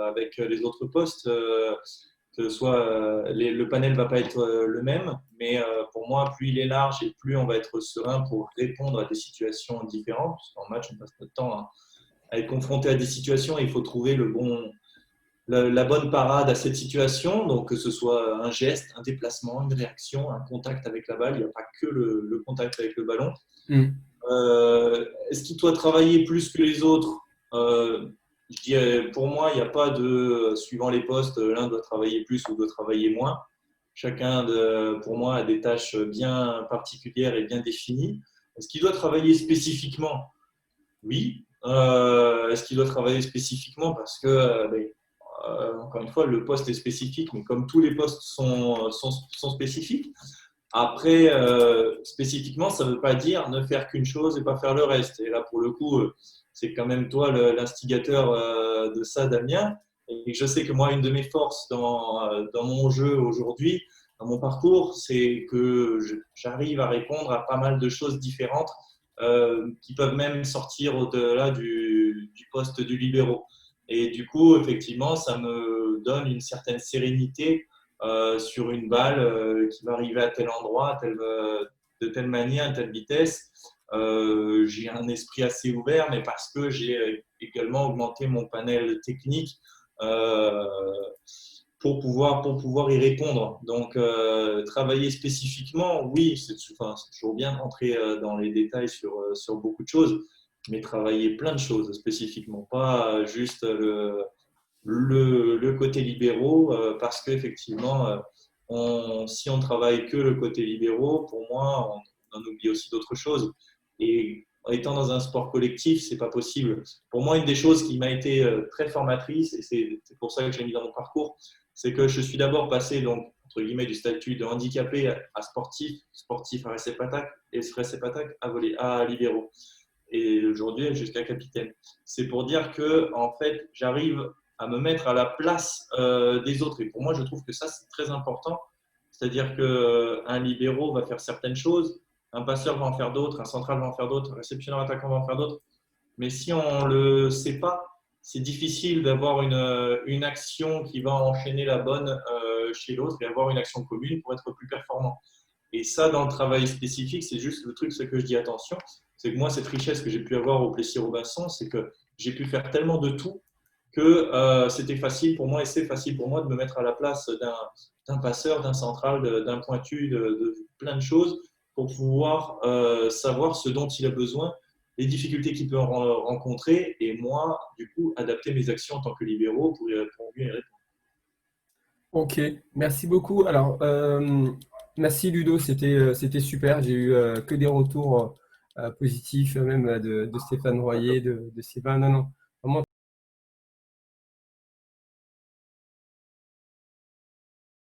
avec les autres postes, que ce soit le panel ne va pas être le même, mais pour moi, plus il est large et plus on va être serein pour répondre à des situations différentes, parce qu'en match, on passe notre temps à être confronté à des situations et il faut trouver la bonne parade à cette situation, donc que ce soit un geste, un déplacement, une réaction, un contact avec la balle, il n'y a pas que le contact avec le ballon. Est-ce qu'il doit travailler plus que les autres? Je dis, pour moi, il n'y a pas de, suivant les postes, l'un doit travailler plus ou doit travailler moins. Chacun, pour moi, a des tâches bien particulières et bien définies. Est-ce qu'il doit travailler spécifiquement? Oui. Est-ce qu'il doit travailler spécifiquement parce que encore une fois, le poste est spécifique, mais comme tous les postes sont spécifiques. Après, spécifiquement, ça ne veut pas dire ne faire qu'une chose et pas faire le reste. Et là, pour le coup, c'est quand même toi l'instigateur de ça, Damien. Et je sais que moi, une de mes forces dans mon jeu aujourd'hui, dans mon parcours, c'est que j'arrive à répondre à pas mal de choses différentes qui peuvent même sortir au-delà du poste du libéraux. Et du coup, effectivement, ça me donne une certaine sérénité sur une balle qui va arriver à tel endroit, de telle manière, à telle vitesse. J'ai un esprit assez ouvert, mais parce que j'ai également augmenté mon panel technique pour pouvoir y répondre. Donc, travailler spécifiquement, oui, c'est toujours bien de rentrer dans les détails sur beaucoup de choses, mais travailler plein de choses spécifiquement, pas juste le côté libéraux, parce qu'effectivement, si on travaille que le côté libéraux, pour moi, on oublie aussi d'autres choses. Et en étant dans un sport collectif, c'est pas possible. Pour moi, une des choses qui m'a été très formatrice, et c'est pour ça que je l'ai mis dans mon parcours, c'est que je suis d'abord passé, donc, entre guillemets, du statut de handicapé à sportif, sportif à récep attaque, et récep attaque à libéraux. Et aujourd'hui, jusqu'à capitaine. C'est pour dire que, en fait, j'arrive à me mettre à la place des autres. Et pour moi, je trouve que ça, c'est très important. C'est-à-dire qu'un libéraux va faire certaines choses, un passeur va en faire d'autres, un central va en faire d'autres, un réceptionneur attaquant va en faire d'autres. Mais si on ne le sait pas, c'est difficile d'avoir une action qui va enchaîner la bonne chez l'autre et avoir une action commune pour être plus performant. Et ça, dans le travail spécifique, c'est juste le truc, ce que je dis attention, c'est que moi, cette richesse que j'ai pu avoir au Plessis-Robinson, c'est que j'ai pu faire tellement de tout que c'était facile pour moi et c'est facile pour moi de me mettre à la place d'un passeur, d'un central, d'un pointu, de plein de choses pour pouvoir savoir ce dont il a besoin, les difficultés qu'il peut rencontrer et moi, du coup, adapter mes actions en tant que libéraux pour mieux y répondre. Ok, merci beaucoup. Alors, merci Ludo, c'était super. J'ai eu que des retours positifs, même de Stéphane Royer, de Sylvain. Non, non, vraiment